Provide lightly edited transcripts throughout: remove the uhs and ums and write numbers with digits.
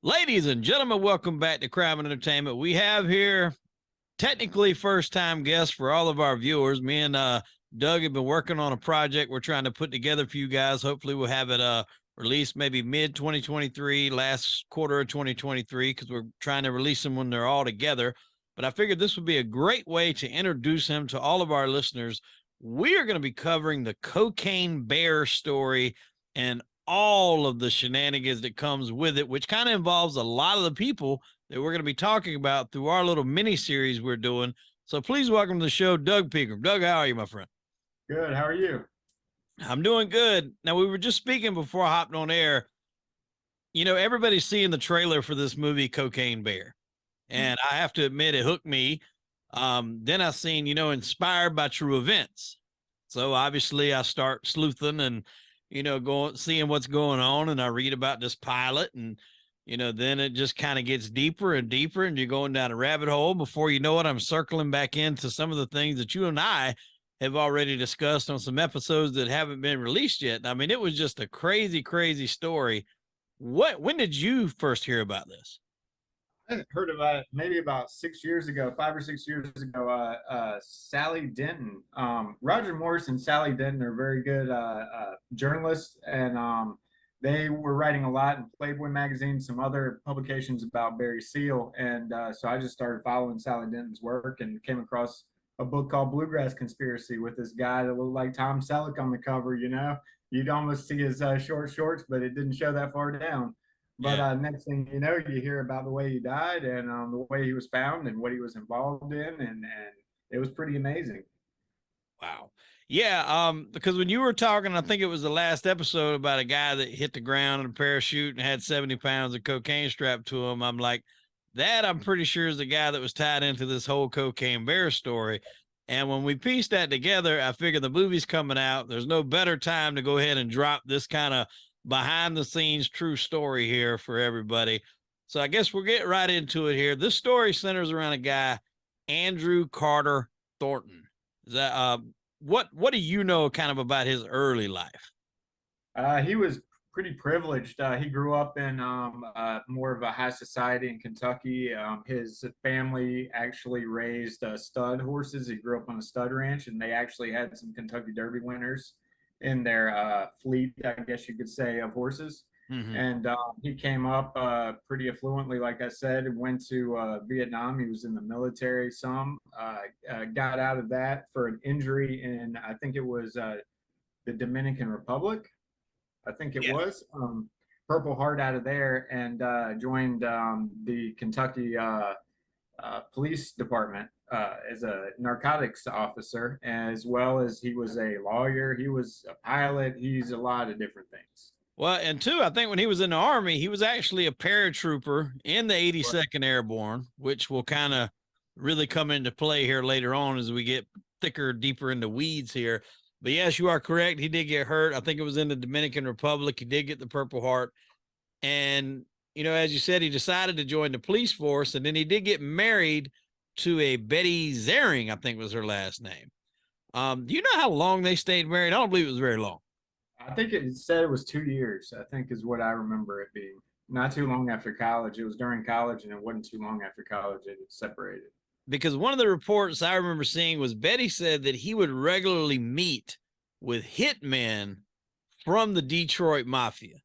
Ladies and gentlemen, welcome back to Crime and Entertainment. We have here technically first-time guests for all of our viewers. Me and Doug have been working on a project we're trying to put together for you guys. Hopefully we'll have it released maybe mid-2023, last quarter of 2023, because we're trying to release them when they're all together. But I figured this would be a great way to introduce him to all of our listeners. We are going to be covering the Cocaine Bear story and all of the shenanigans that comes with it, which kind of involves a lot of the people that we're going to be talking about through our little mini series we're doing. So please welcome to the show, Doug Pegram. Doug, how are you, my friend? Good. How are you? I'm doing good. Now, we were just speaking before I hopped on air. You know, everybody's seeing the trailer for this movie, Cocaine Bear. And I have to admit, it hooked me. Then I seen, inspired by true events. So obviously I start sleuthing and going seeing what's going on, and I read about this pilot, and then it just kind of gets deeper and deeper, and you're going down a rabbit hole. Before you know it, I'm circling back into some of the things that you and I have already discussed on some episodes that haven't been released yet. I mean, it was just a crazy, crazy story. When did you first hear about this? I heard about it maybe about 6 years ago, 5 or 6 years ago. Sally Denton, Roger Morris and Sally Denton are very good journalists, and they were writing a lot in Playboy magazine, some other publications about Barry Seal, and so I just started following Sally Denton's work and came across a book called Bluegrass Conspiracy with this guy that looked like Tom Selleck on the cover. You'd almost see his short shorts, but it didn't show that far down. But Yeah. next thing you know, you hear about the way he died and the way he was found and what he was involved in, and it was pretty amazing. Wow. Yeah, because when you were talking, I think it was the last episode about a guy that hit the ground in a parachute and had 70 pounds of cocaine strapped to him. I'm like, that I'm pretty sure is the guy that was tied into this whole Cocaine Bear story. And when we pieced that together, I figured the movie's coming out. There's no better time to go ahead and drop this kind of behind the scenes true story here for everybody. So I guess we'll get right into it here. This story centers around a guy, Andrew Carter Thornton. Is that what do you know kind of about his early life? He was pretty privileged. He grew up in more of a high society in Kentucky. His family actually raised stud horses. He grew up on a stud ranch, and they actually had some Kentucky Derby winners in their fleet, I guess you could say, of horses. Mm-hmm. And he came up pretty affluently, like I said, went to Vietnam. He was in the military some, got out of that for an injury in, I think it was the Dominican Republic. I think it Yeah. was Purple Heart out of there, and joined the Kentucky police department as a narcotics officer, as well as he was a lawyer. He was a pilot. He's a lot of different things. Well, and two, I think when he was in the Army, he was actually a paratrooper in the 82nd Airborne, which will kind of really come into play here later on as we get thicker, deeper into weeds here. But yes, you are correct. He did get hurt. I think it was in the Dominican Republic. He did get the Purple Heart. And, as you said, he decided to join the police force. And then he did get married to a Betty Zering, I think was her last name. Do you know how long they stayed married? I don't believe it was very long. I think it said it was 2 years, I think is what I remember it being. Not too long after college. It was during college, and it wasn't too long after college it separated. Because one of the reports I remember seeing was Betty said that he would regularly meet with hitmen from the Detroit Mafia.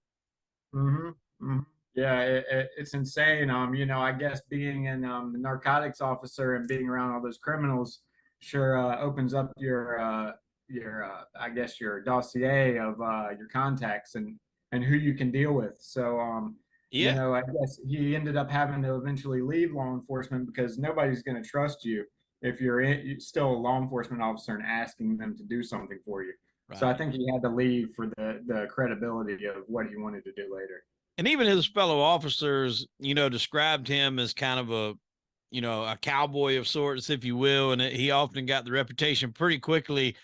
Mm-hmm. Mm-hmm. Yeah, it's insane. I guess being in the narcotics officer and being around all those criminals sure opens up your I guess your dossier of your contacts and who you can deal with. So Yeah. I guess he ended up having to eventually leave law enforcement because nobody's going to trust you if you're still a law enforcement officer and asking them to do something for you. So I Right. think he had to leave for the credibility of what he wanted to do later. And even his fellow officers, described him as kind of a cowboy of sorts, if you will. And he often got the reputation pretty quickly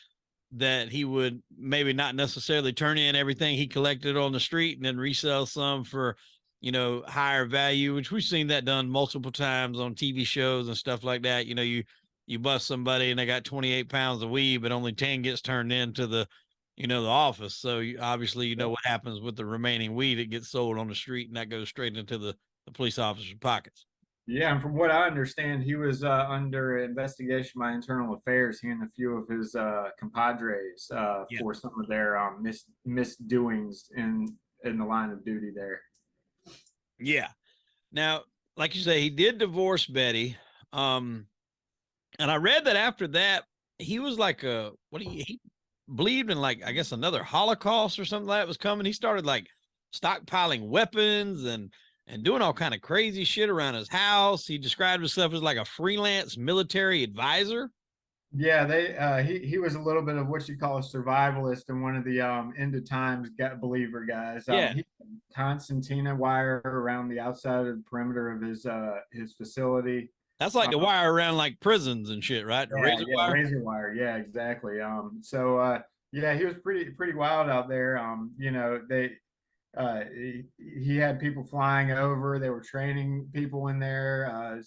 that he would maybe not necessarily turn in everything he collected on the street and then resell some for, higher value, which we've seen that done multiple times on TV shows and stuff like that. You bust somebody and they got 28 pounds of weed, but only 10 gets turned into the office. So obviously, what happens with the remaining weed, it gets sold on the street and that goes straight into the the police officer's pockets. Yeah, and from what I understand, he was under investigation by Internal Affairs. He and a few of his compadres Yeah. for some of their misdoings in the line of duty there. Yeah. Now, like you say, he did divorce Betty. And I read that after that, he was like he believed in, like, I guess another Holocaust or something like that was coming. He started like stockpiling weapons and doing all kind of crazy shit around his house. He described himself as like a freelance military advisor. Yeah, he was a little bit of what you call a survivalist and one of the end of times believer guys. Yeah. He concertina wire around the outside of the perimeter of his facility. That's like the wire around like prisons and shit, right? The razor wire. Razor wire. Yeah, exactly. Yeah, he was pretty wild out there. He had people flying over. They were training people in there.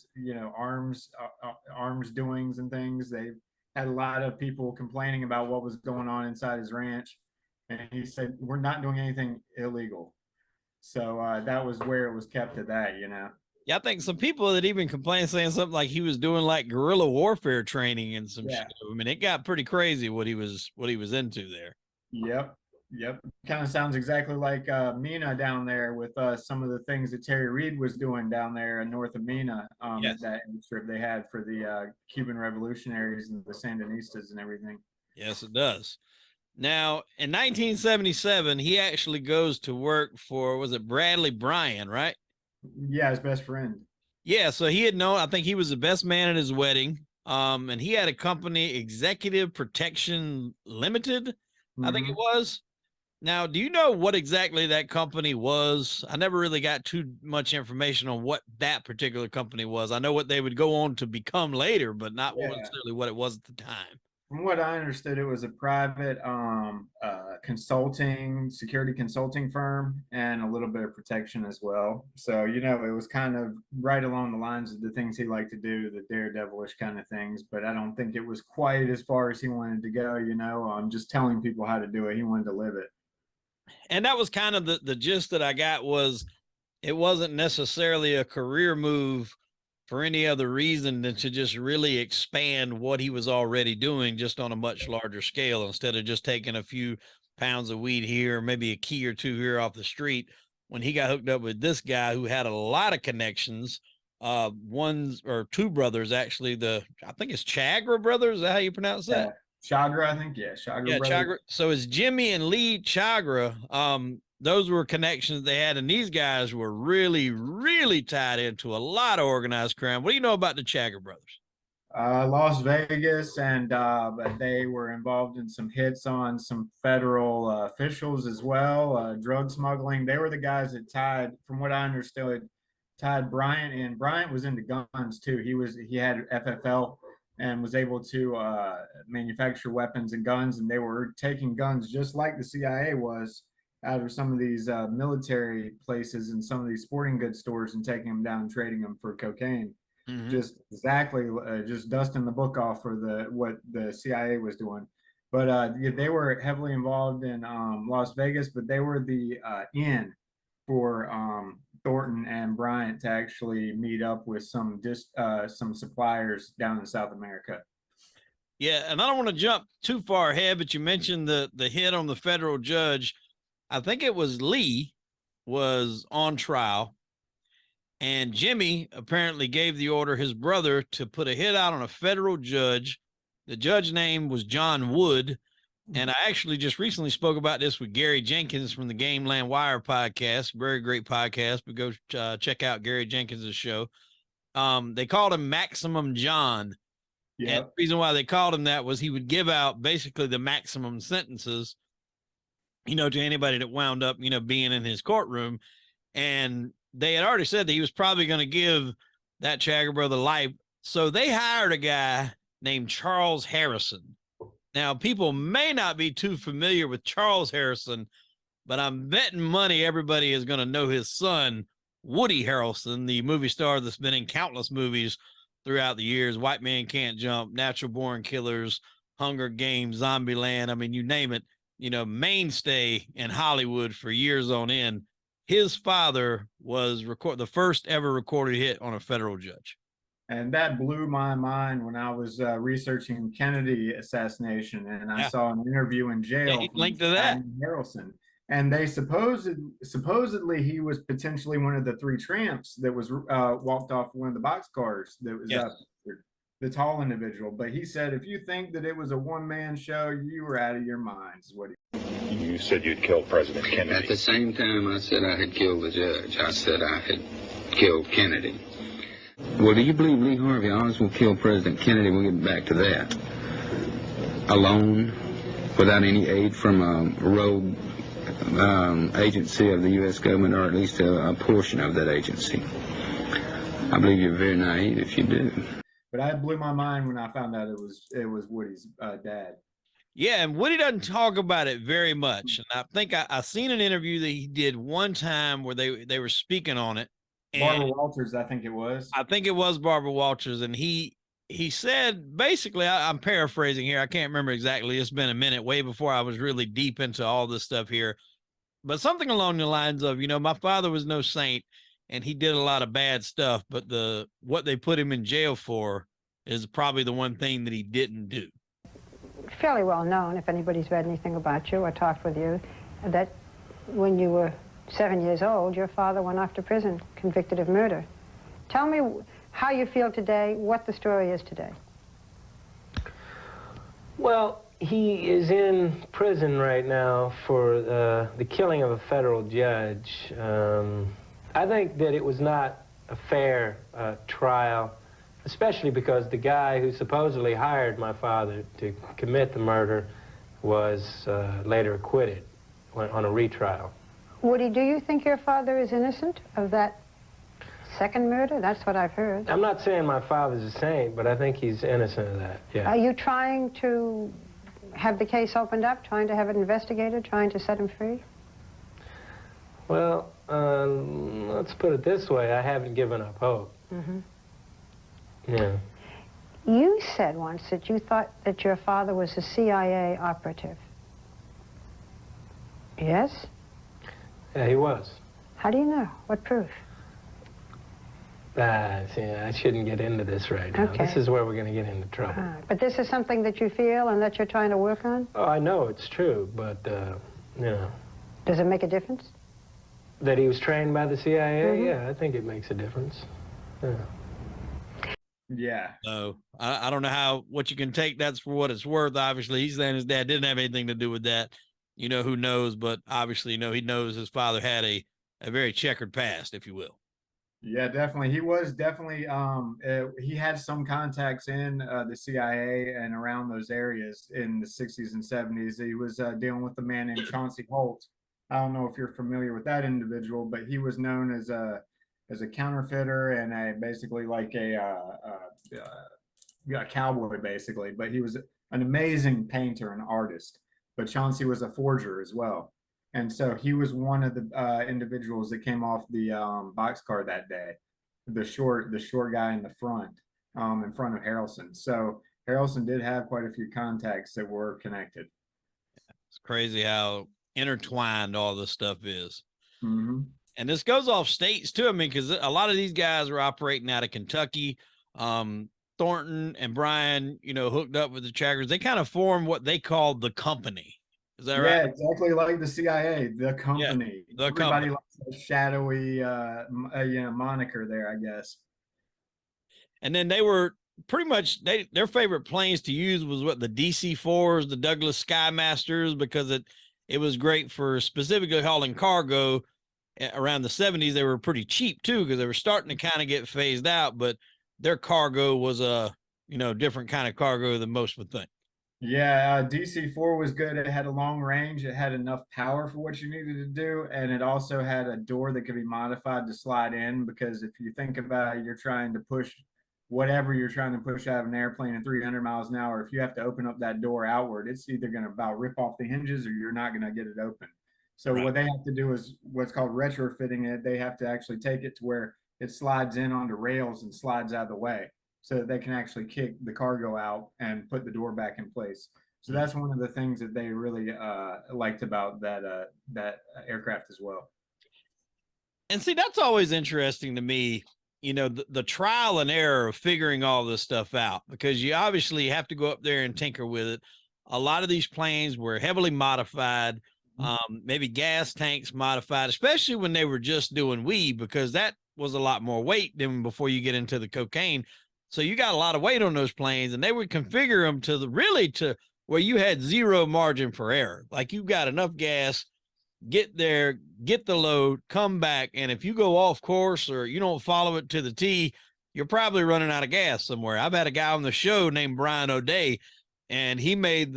Arms doings and things. They had a lot of people complaining about what was going on inside his ranch, and he said, "We're not doing anything illegal." So that was where it was kept at that. Yeah, I think some people that even complained, saying something like he was doing like guerrilla warfare training and some shit. I mean, it got pretty crazy what he was into there. Yep. Kind of sounds exactly like Mina down there with some of the things that Terry Reid was doing down there in north of Mina. Yes. That strip they had for the Cuban revolutionaries and the Sandinistas and everything. Yes, it does. Now, in 1977, he actually goes to work for, was it Bradley Bryant, right? Yeah, his best friend. Yeah, so he had known, I think he was the best man at his wedding. And he had a company, Executive Protection Limited, I think it was. Now, do you know what exactly that company was? I never really got too much information on what that particular company was. I know what they would go on to become later, but not necessarily what it was at the time. From what I understood, it was a private security consulting firm, and a little bit of protection as well. So, it was kind of right along the lines of the things he liked to do, the daredevilish kind of things. But I don't think it was quite as far as he wanted to go, just telling people how to do it. He wanted to live it. And that was kind of the gist that I got, was it wasn't necessarily a career move for any other reason than to just really expand what he was already doing, just on a much larger scale, instead of just taking a few pounds of weed here, maybe a key or two here off the street. When he got hooked up with this guy who had a lot of connections, one or two brothers, actually, I think it's Chagra brothers. Is that how you pronounce that? Chagra, I think. Yeah, Chagra. Yeah, Chagra. So it's Jimmy and Lee Chagra. Those were connections they had, and these guys were really, really tied into a lot of organized crime. What do you know about the Chagra brothers? Las Vegas, and they were involved in some hits on some federal officials as well, drug smuggling. They were the guys that from what I understood, tied Bryant in. Bryant was into guns too. He had FFL and was able to manufacture weapons and guns, and they were taking guns just like the CIA was out of some of these military places and some of these sporting goods stores, and taking them down and trading them for cocaine. Just exactly, just dusting the book off for what the CIA was doing. But they were heavily involved in Las Vegas, but they were the in for Thornton and Bryant to actually meet up with some suppliers down in South America. Yeah, and I don't want to jump too far ahead, but you mentioned the hit on the federal judge. I think it was Lee was on trial, and Jimmy apparently gave the order, his brother, to put a hit out on a federal judge. The judge's name was John Wood. And I actually just recently spoke about this with Gary Jenkins from the Game Land Wire podcast. Very great podcast, but go check out Gary Jenkins' show. They called him Maximum John. Yeah. And the reason why they called him that was he would give out basically the maximum sentences, to anybody that wound up, being in his courtroom. And they had already said that he was probably going to give that Chagra brother life. So they hired a guy named Charles Harrison. Now, people may not be too familiar with Charles Harrison, but I'm betting money everybody is going to know his son, Woody Harrelson, the movie star that's been in countless movies throughout the years. White Man Can't Jump, Natural Born Killers, Hunger Games, Zombieland. I mean, you name it, mainstay in Hollywood for years on end. his father was the first ever recorded hit on a federal judge. And that blew my mind when I was researching Kennedy assassination, and I saw an interview in Yeah, jail he from linked to that. Harrelson, and they supposedly he was potentially one of the three tramps that was walked off one of the boxcars that was Yes. the tall individual. But he said, if you think that it was a one-man show, you were out of your minds. What you said you'd killed President Kennedy. At the same time I said I had killed the judge, I said I had killed Kennedy. Well, do you believe Lee Harvey Oswald killed President Kennedy? We'll get back to that. Alone, without any aid from a rogue agency of the U.S. government, or at least a portion of that agency. I believe you're very naive if you do. But I blew my mind when I found out it was Woody's dad. Yeah, and Woody doesn't talk about it very much. And I think I seen an interview that he did one time where they were speaking on it. Barbara Walters, I think it was. I think it was Barbara Walters, and he said, basically, I'm paraphrasing here. I can't remember exactly. It's been a minute, way before I was really deep into all this stuff here. But something along the lines of, my father was no saint, and he did a lot of bad stuff, but what they put him in jail for is probably the one thing that he didn't do. Fairly well known, if anybody's read anything about you or talked with you, that when you were 7 years old, your father went off to prison, convicted of murder. Tell me how you feel today, what the story is today. Well, he is in prison right now for the killing of a federal judge. I think that it was not a fair trial, especially because the guy who supposedly hired my father to commit the murder was later acquitted on a retrial. Woody, do you think your father is innocent of that second murder? That's what I've heard. I'm not saying my father's a saint, but I think he's innocent of that, yeah. Are you trying to have the case opened up, trying to have it investigated, trying to set him free? Well, let's put it this way. I haven't given up hope. Mm-hmm. Yeah. You said once that you thought that your father was a CIA operative. Yes? Yeah, he was. How do you know? What proof? See, I shouldn't get into this right now. Okay. This is where we're going to get into trouble. But this is something that you feel and that you're trying to work on? Oh, I know it's true, but, Does it make a difference? That he was trained by the CIA? Mm-hmm. Yeah, I think it makes a difference. Yeah. Yeah. So I don't know what you can take that's for what it's worth. Obviously, he's saying his dad didn't have anything to do with that. Who knows, but obviously, he knows his father had a very checkered past, if you will. Yeah, definitely. He was definitely, he had some contacts in the CIA and around those areas in the 60s and 70s. He was dealing with a man named Chauncey Holt. I don't know if you're familiar with that individual, but he was known as a counterfeiter and basically like a cowboy, basically. But he was an amazing painter and artist. But Chauncey was a forger as well. And so he was one of the individuals that came off the boxcar that day, the short guy in the front, in front of Harrelson. So Harrelson did have quite a few contacts that were connected. It's crazy how intertwined all this stuff is. Mm-hmm. And this goes off states too. I mean, because a lot of these guys are operating out of Kentucky. Thornton and Brian, hooked up with the Trackers. They kind of formed what they called the company. Is that right? Yeah, exactly like the CIA, the company. Yeah, the Everybody company. likes a shadowy, moniker there, I guess. And then they were pretty much their favorite planes to use was what the DC-4s, the Douglas Skymasters, because it was great for specifically hauling cargo. Around the 70s, they were pretty cheap too because they were starting to kind of get phased out, but their cargo was a different kind of cargo than most would think. Yeah, DC-4 was good. It had a long range. It had enough power for what you needed to do, and it also had a door that could be modified to slide in. Because if you think about it, you're trying to push whatever you're trying to push out of an airplane at 300 miles an hour. If you have to open up that door outward, it's either going to about rip off the hinges or you're not going to get it open. So What they have to do is what's called retrofitting it. They have to actually take it to where it slides in onto rails and slides out of the way, so that they can actually kick the cargo out and put the door back in place. So that's one of the things that they really liked about that aircraft as well. And see, that's always interesting to me, you know, the trial and error of figuring all this stuff out, because you obviously have to go up there and tinker with it. A lot of these planes were heavily modified, maybe gas tanks modified, especially when they were just doing weed, because that was a lot more weight than before you get into the cocaine. So you got a lot of weight on those planes, and they would configure them to to where you had zero margin for error. Like you've got enough gas, get there, get the load, come back. And if you go off course or you don't follow it to the T, you're probably running out of gas somewhere. I've had a guy on the show named Brian O'Day, and he made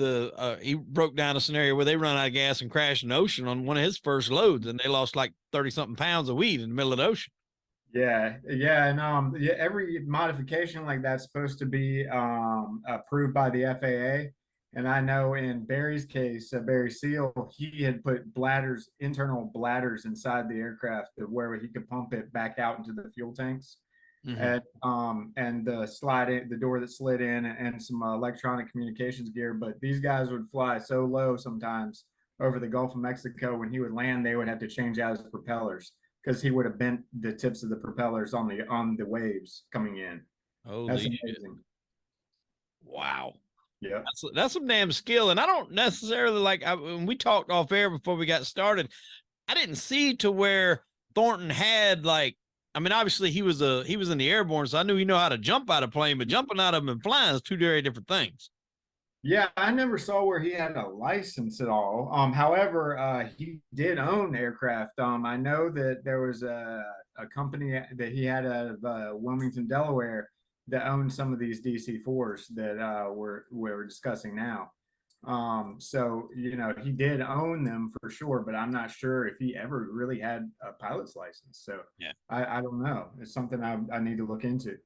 he broke down a scenario where they run out of gas and crashed in the ocean on one of his first loads, and they lost like 30 something pounds of weed in the middle of the ocean. Yeah, yeah, and yeah, every modification like that's supposed to be approved by the FAA. And I know in Barry's case, Barry Seal, he had put bladders, internal bladders inside the aircraft where he could pump it back out into the fuel tanks. And the door that slid in, and some electronic communications gear. But these guys would fly so low sometimes over the Gulf of Mexico. When he would land, they would have to change out his propellers because he would have bent the tips of the propellers on the waves coming in. Oh, that's amazing. Wow. Yeah, that's some damn skill. And I don't necessarily when we talked off air before we got started, I didn't see to where Thornton had I mean, obviously he was in the airborne, so I knew he know how to jump out of a plane, but jumping out of them and flying is two very different things. Yeah, I never saw where he had a license at all. However, he did own aircraft. I know that there was a company that he had out of Wilmington, Delaware, that owned some of these DC-4s that we're discussing now. So you know, he did own them for sure, but I'm not sure if he ever really had a pilot's license. So yeah, I don't know. It's something I need to look into.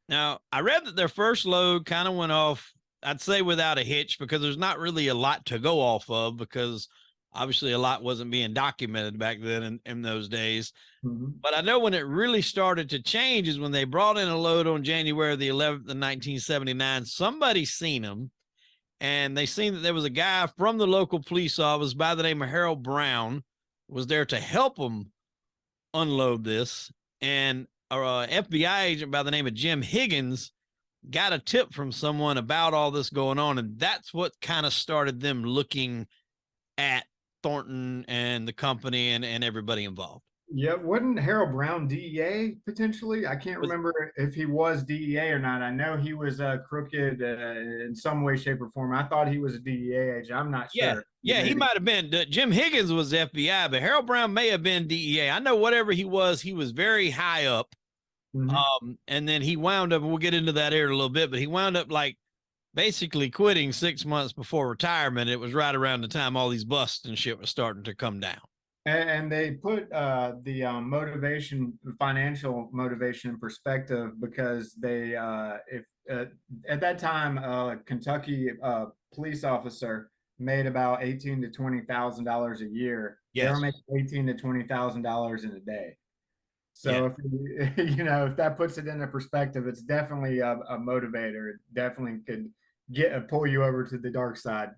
Now, I read that their first load kind of went off, I'd say without a hitch, because there's not really a lot to go off of, because obviously a lot wasn't being documented back then in those days. But I know when it really started to change is when they brought in a load on January the 11th of 1979. Somebody seen them, and they seen that there was a guy from the local police office by the name of Harold Brown was there to help them unload this. And a FBI agent by the name of Jim Higgins got a tip from someone about all this going on. And that's what kind of started them looking at Thornton and the company and everybody involved. Yeah, wasn't Harold Brown DEA potentially? I can't remember if he was DEA or not. I know he was crooked in some way, shape, or form. I thought he was a DEA agent. I'm not sure. Yeah, he might have been. Jim Higgins was FBI, but Harold Brown may have been DEA. I know whatever he was very high up. And then he wound up, and we'll get into that here in a little bit, but he wound up basically quitting 6 months before retirement. It was right around the time all these busts and shit was starting to come down. And they put the financial motivation in perspective, because they, at that time, Kentucky police officer made about $18,000 to $20,000 a year. Yes. They were making $18,000 to $20,000 in a day. So if that puts it into perspective, it's definitely a motivator. It definitely could pull you over to the dark side.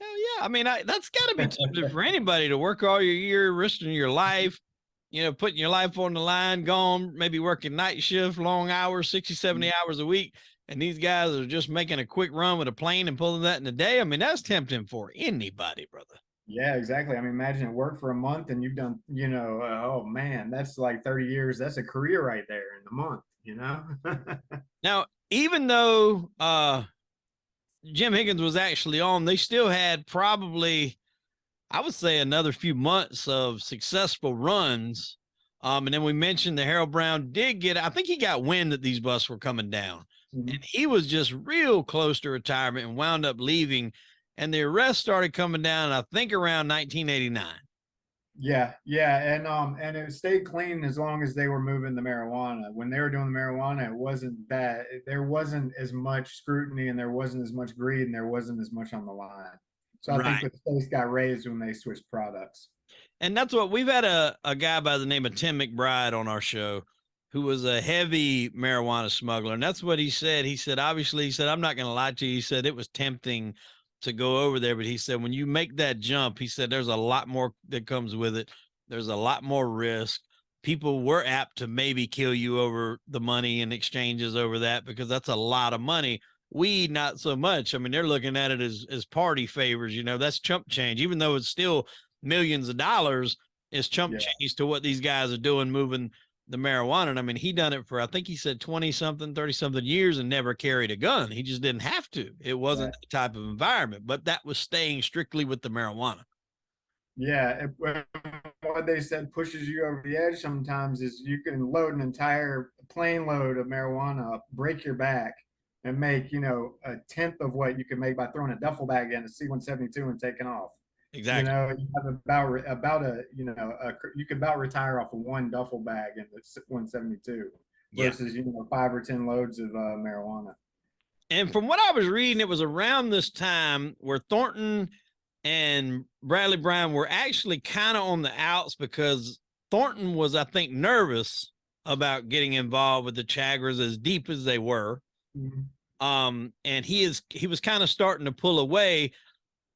Hell yeah. I mean, that's got to be tempting for anybody to work all your year, risking your life, putting your life on the line, gone, maybe working night shift, long hours, 60, 70 hours a week. And these guys are just making a quick run with a plane and pulling that in a day. I mean, that's tempting for anybody, brother. Yeah, exactly. I mean, imagine it worked for a month and you've done, oh man, that's like 30 years. That's a career right there in a month, Now, even though, Jim Higgins was actually on, they still had probably, I would say, another few months of successful runs. And then we mentioned that Harold Brown I think he got wind that these busts were coming down. And he was just real close to retirement and wound up leaving. And the arrests started coming down, I think, around 1989. Yeah, and it stayed clean as long as they were moving the marijuana. When they were doing the marijuana, it wasn't that. There wasn't as much scrutiny, and there wasn't as much greed, and there wasn't as much on the line. So I think the stakes got raised when they switched products. And that's what we've had a guy by the name of Tim McBride on our show, who was a heavy marijuana smuggler. And that's what he said. He said, obviously, I'm not going to lie to you. He said it was tempting to go over there, but he said when you make that jump, he said there's a lot more that comes with it. There's a lot more risk, people were apt to maybe kill you over the money and exchanges over that, because that's a lot of money. Weed, not so much. I mean, they're looking at it as party favors, you know, that's chump change, even though it's still millions of dollars, it's chump change to what these guys are doing, moving the marijuana. And I mean, he done it for, I think he said 20 something, 30 something years and never carried a gun. He just didn't have to. It wasn't the type of environment, but that was staying strictly with the marijuana. Yeah, what they said pushes you over the edge sometimes is you can load an entire plane load of marijuana up, break your back, and make, you know, a tenth of what you can make by throwing a duffel bag in a C-172 and taking off. Exactly. You know, you have about a, you know, you can about retire off of one duffel bag in the 172 versus, you know, 5 or 10 loads of marijuana. And from what I was reading, it was around this time where Thornton and Bradley Bryant were actually kind of on the outs, because Thornton was, I think, nervous about getting involved with the Chagras as deep as they were. And he was kind of starting to pull away.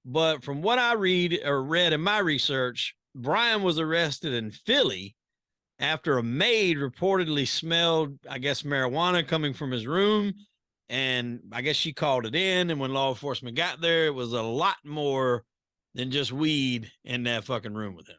But from what I read in my research, Brian was arrested in Philly after a maid reportedly smelled, I guess, marijuana coming from his room. And I guess she called it in. And when law enforcement got there, it was a lot more than just weed in that fucking room with him.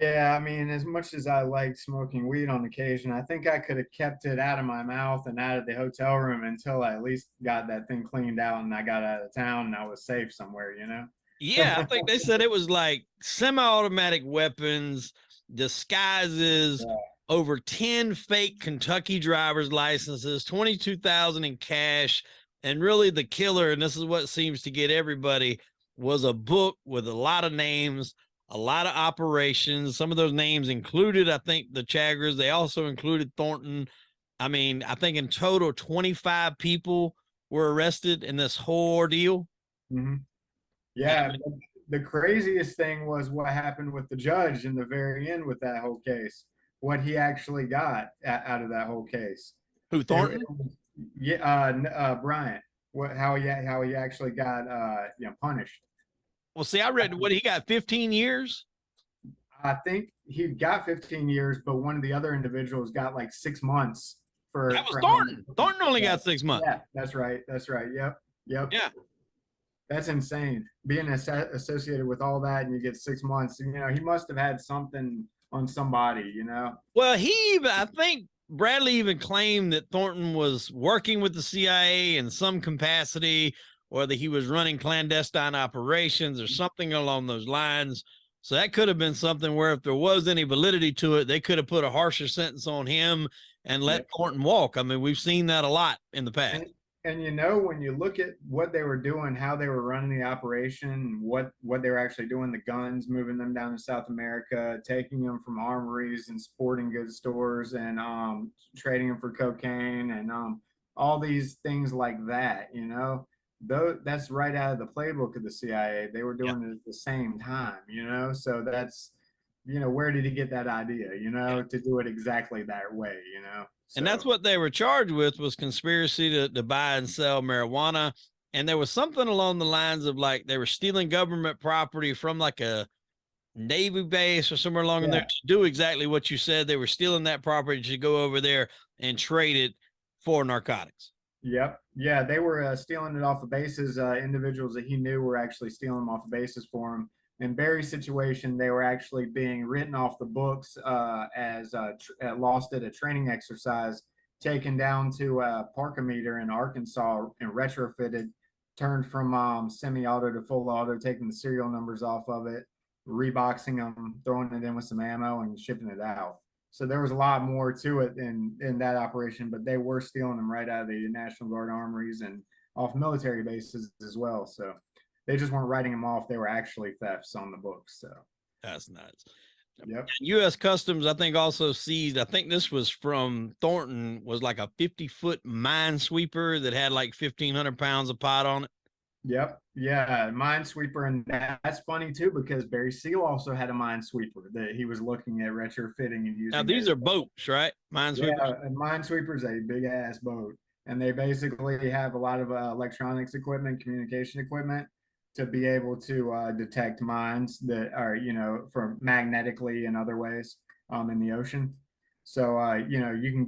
Yeah, I mean, as much as I like smoking weed on occasion, I think I could have kept it out of my mouth and out of the hotel room until I at least got that thing cleaned out and I got out of town and I was safe somewhere, you know? Yeah, I think they said it was like semi-automatic weapons, disguises, over 10 fake Kentucky driver's licenses, 22,000 in cash, and really the killer, and this is what seems to get everybody, was a book with a lot of names, a lot of operations. Some of those names included, I think, the Chagras. They also included Thornton. I mean, I think in total 25 people were arrested in this whole ordeal. Yeah, the craziest thing was what happened with the judge in the very end with that whole case. What he actually got out of that whole case. Who, Thornton? Bryant. How he actually got you know, punished. Well, see, I read what he got 15 years. I think he got 15 years, but one of the other individuals got like 6 months for. That was Thornton. Thornton only got 6 months. Yeah, that's right. Yep. Yeah. That's insane. Being associated with all that and you get 6 months, you know, he must have had something on somebody, you know? Well, I think Bradley even claimed that Thornton was working with the CIA in some capacity, or that he was running clandestine operations or something along those lines. So that could have been something where if there was any validity to it, they could have put a harsher sentence on him and let Thornton walk. I mean, we've seen that a lot in the past. And you know, when you look at what they were doing, how they were running the operation, what they were actually doing, the guns, moving them down to South America, taking them from armories and sporting goods stores and trading them for cocaine and all these things like that, you know, that's right out of the playbook of the CIA. They were doing it at the same time, you know, so that's, you know, where did he get that idea, you know, to do it exactly that way, you know? So. And that's what they were charged with, was conspiracy to buy and sell marijuana. And there was something along the lines of like they were stealing government property from like a Navy base or somewhere along in there to do exactly what you said. They were stealing that property to go over there and trade it for narcotics. Yep. Yeah, they were stealing it off of bases. Individuals that he knew were actually stealing them off of bases for him. In Barry's situation, they were actually being written off the books as lost at a training exercise, taken down to a parkometer in Arkansas and retrofitted, turned from semi-auto to full auto, taking the serial numbers off of it, reboxing them, throwing it in with some ammo and shipping it out. So there was a lot more to it in that operation, but they were stealing them right out of the National Guard armories and off military bases as well. So they just weren't writing them off. They were actually thefts on the books. So that's nuts. Yep. U.S. Customs, I think, also seized, I think this was from Thornton, was like a 50-foot minesweeper that had like 1,500 pounds of pot on it. Yep. Yeah. Minesweeper. And that's funny too, because Barry Seal also had a minesweeper that he was looking at retrofitting and using. Now these are boats, right? Minesweepers. Yeah, a minesweeper is a big ass boat. And they basically have a lot of electronics equipment, communication equipment to be able to detect mines that are, you know, from magnetically and other ways in the ocean. So you know, you can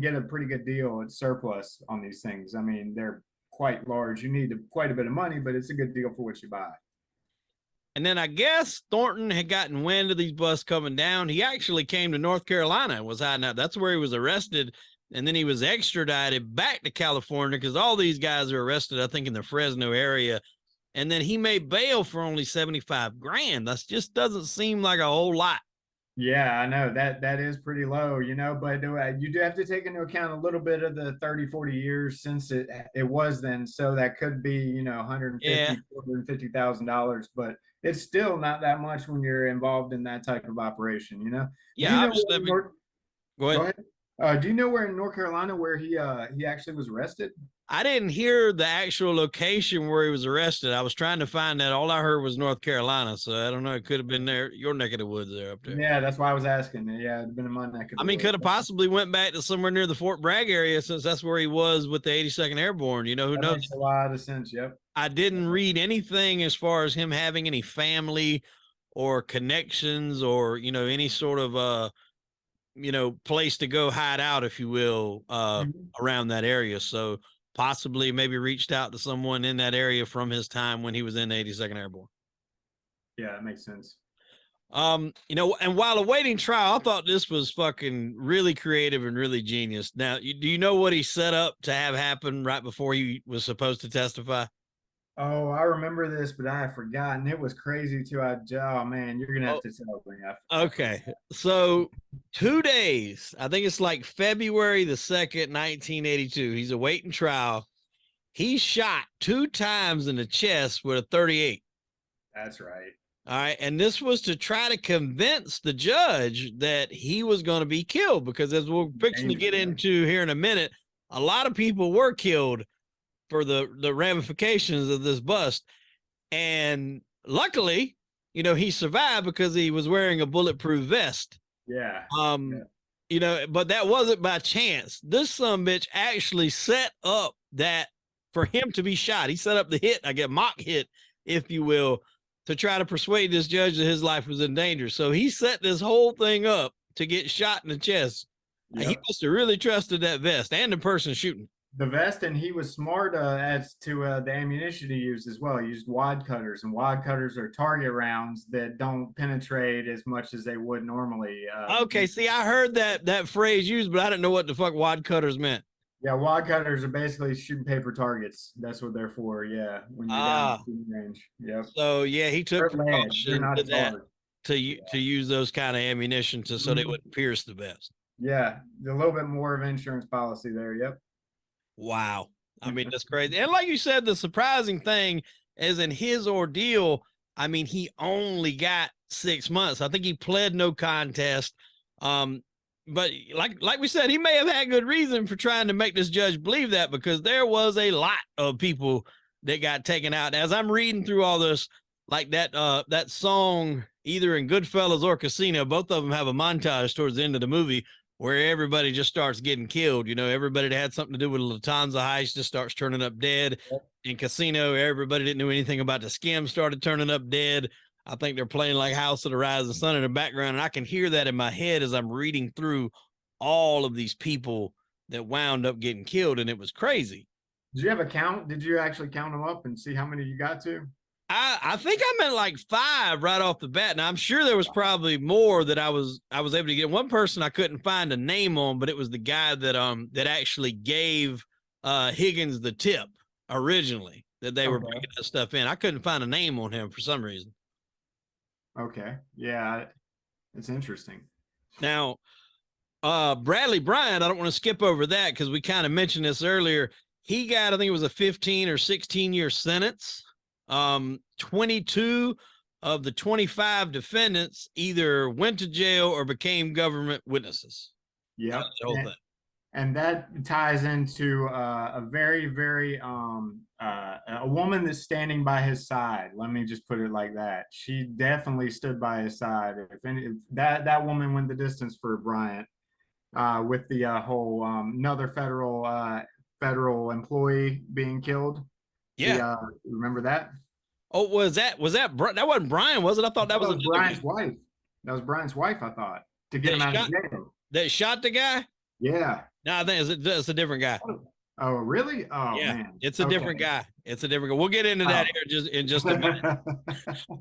get a pretty good deal at surplus on these things. I mean, they're quite large. You need quite a bit of money, but it's a good deal for what you buy. And then I guess Thornton had gotten wind of these busts coming down. He actually came to North Carolina and was hiding out. That's where he was arrested. And then he was extradited back to California because all these guys are arrested, I think, in the Fresno area. And then he made bail for only 75 grand. That just doesn't seem like a whole lot. Yeah, I know that is pretty low, you know, but you do have to take into account a little bit of the 30, 40 years since it was then. So that could be, you know, 150, $250,000, but it's still not that much when you're involved in that type of operation, you know? Yeah, Go ahead. Do you know where in North Carolina where he actually was arrested? I didn't hear the actual location where he was arrested. I was trying to find that. All I heard was North Carolina. So I don't know. It could have been there, your neck of the woods there up there. Yeah, that's why I was asking. Yeah, it'd been in my neck of the woods. Could have possibly went back to somewhere near the Fort Bragg area since that's where he was with the 82nd Airborne. You know, who knows? Makes a lot of sense. Yep. I didn't read anything as far as him having any family or connections or, you know, any sort of, you know, place to go hide out, if you will, around that area. So possibly maybe reached out to someone in that area from his time when he was in the 82nd Airborne. Yeah, that makes sense. You know, and while awaiting trial, I thought this was fucking really creative and really genius. Now, do you know what he set up to have happen right before he was supposed to testify? Oh, I remember this, but I have forgotten. It was crazy too. Oh man, you're gonna have to tell me. Okay, so 2 days. I think it's like February the 2nd, 1982. He's awaiting trial. He's shot 2 times in the chest with a .38. That's right. All right, and this was to try to convince the judge that he was going to be killed because, as we're fixing to get into here in a minute, a lot of people were killed for the ramifications of this bust. And luckily, you know, he survived because he was wearing a bulletproof vest. Yeah. You know, but that wasn't by chance. This sumbitch actually set up that for him to be shot. He set up the hit, I guess, mock hit, if you will, to try to persuade this judge that his life was in danger. So he set this whole thing up to get shot in the chest. Yep. He must have really trusted that vest and the person shooting. The vest, and he was smart as to the ammunition he used as well. He used wad cutters, and wad cutters are target rounds that don't penetrate as much as they would normally. Okay, see, I heard that phrase used, but I didn't know what the fuck wad cutters meant. Yeah, wad cutters are basically shooting paper targets. That's what they're for. Yeah, when you're down in range. Yep. So yeah, he took precaution to use those kind of ammunition so they wouldn't pierce the vest. Yeah, a little bit more of insurance policy there. Yep. Wow. I mean, that's crazy. And like you said, the surprising thing is in his ordeal, I mean, he only got 6 months. I think he pled no contest. But like we said, he may have had good reason for trying to make this judge believe that, because there was a lot of people that got taken out. As I'm reading through all this, like that song, either in Goodfellas or Casino, both of them have a montage towards the end of the movie where everybody just starts getting killed. You know, everybody that had something to do with Lufthansa heist just starts turning up dead. In Casino, everybody didn't know anything about the skim started turning up dead. I think they're playing like House of the Rising Sun in the background, and I can hear that in my head as I'm reading through all of these people that wound up getting killed, and it was crazy. Did you have a count? Did you actually count them up and see how many you got to? I think I'm at like 5 right off the bat. Now I'm sure there was probably more that I was able to get. One person I couldn't find a name on, but it was the guy that actually gave Higgins the tip originally that they were bringing that stuff in. I couldn't find a name on him for some reason. Okay. Yeah, it's interesting. Now, Bradley Bryant, I don't want to skip over that because we kind of mentioned this earlier. He got, I think it was a 15 or 16 year sentence. 22 of the 25 defendants either went to jail or became government witnesses. Yeah. And that ties into a very, very a woman that's standing by his side. Let me just put it like that. She definitely stood by his side. If that woman went the distance for Bryant, with the whole another federal employee being killed. Yeah. Remember that? Oh, that wasn't Brian, was it? I thought that was Brian's wife. That was Brian's wife, I thought, to get him out of jail. that shot the guy? Yeah. No, I think it's a different guy. Oh, really? Oh, Yeah, man. it's a different guy. It's a different guy. We'll get into that here in just a minute.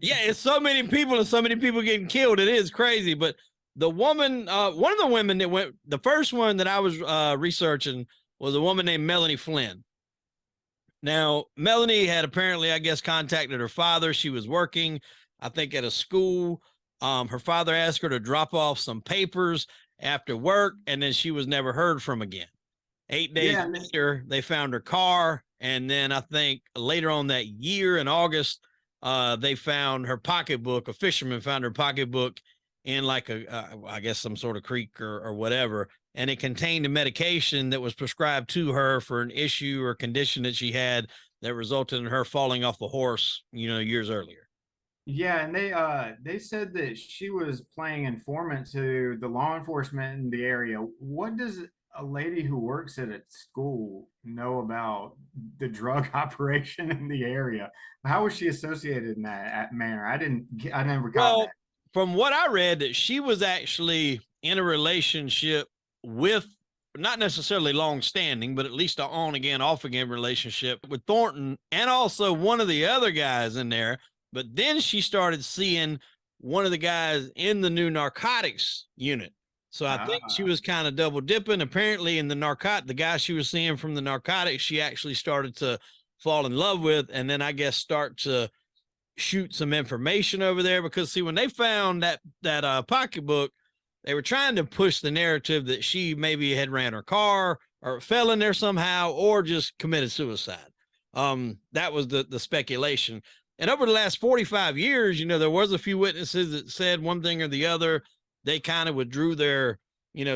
Yeah, it's so many people and so many people getting killed. It is crazy. But the woman, one of the women that went, the first one that I was researching was a woman named Melanie Flynn. Now, Melanie had apparently, I guess, contacted her father. She was working, I think, at a school. Her father asked her to drop off some papers after work, and then she was never heard from again. 8 days later, they found her car. And then I think later on that year in August, they found her pocketbook. A fisherman found her pocketbook in like I guess some sort of creek or whatever. And it contained a medication that was prescribed to her for an issue or condition that she had that resulted in her falling off a horse, years earlier. Yeah, and they said that she was playing informant to the law enforcement in the area. What does a lady who works at a school know about the drug operation in the area? How was she associated in that manner? I never got that. From what I read, that she was actually in a relationship with, not necessarily long standing, but at least an on again, off again relationship with Thornton and also one of the other guys in there. But then she started seeing one of the guys in the new narcotics unit. So I think she was kind of double dipping. Apparently in the guy she was seeing from the narcotics, she actually started to fall in love with, and then I guess start to shoot some information over there, because see, when they found that pocketbook, they were trying to push the narrative that she maybe had ran her car or fell in there somehow, or just committed suicide. That was the speculation. And over the last 45 years, there was a few witnesses that said one thing or the other. They kind of withdrew their,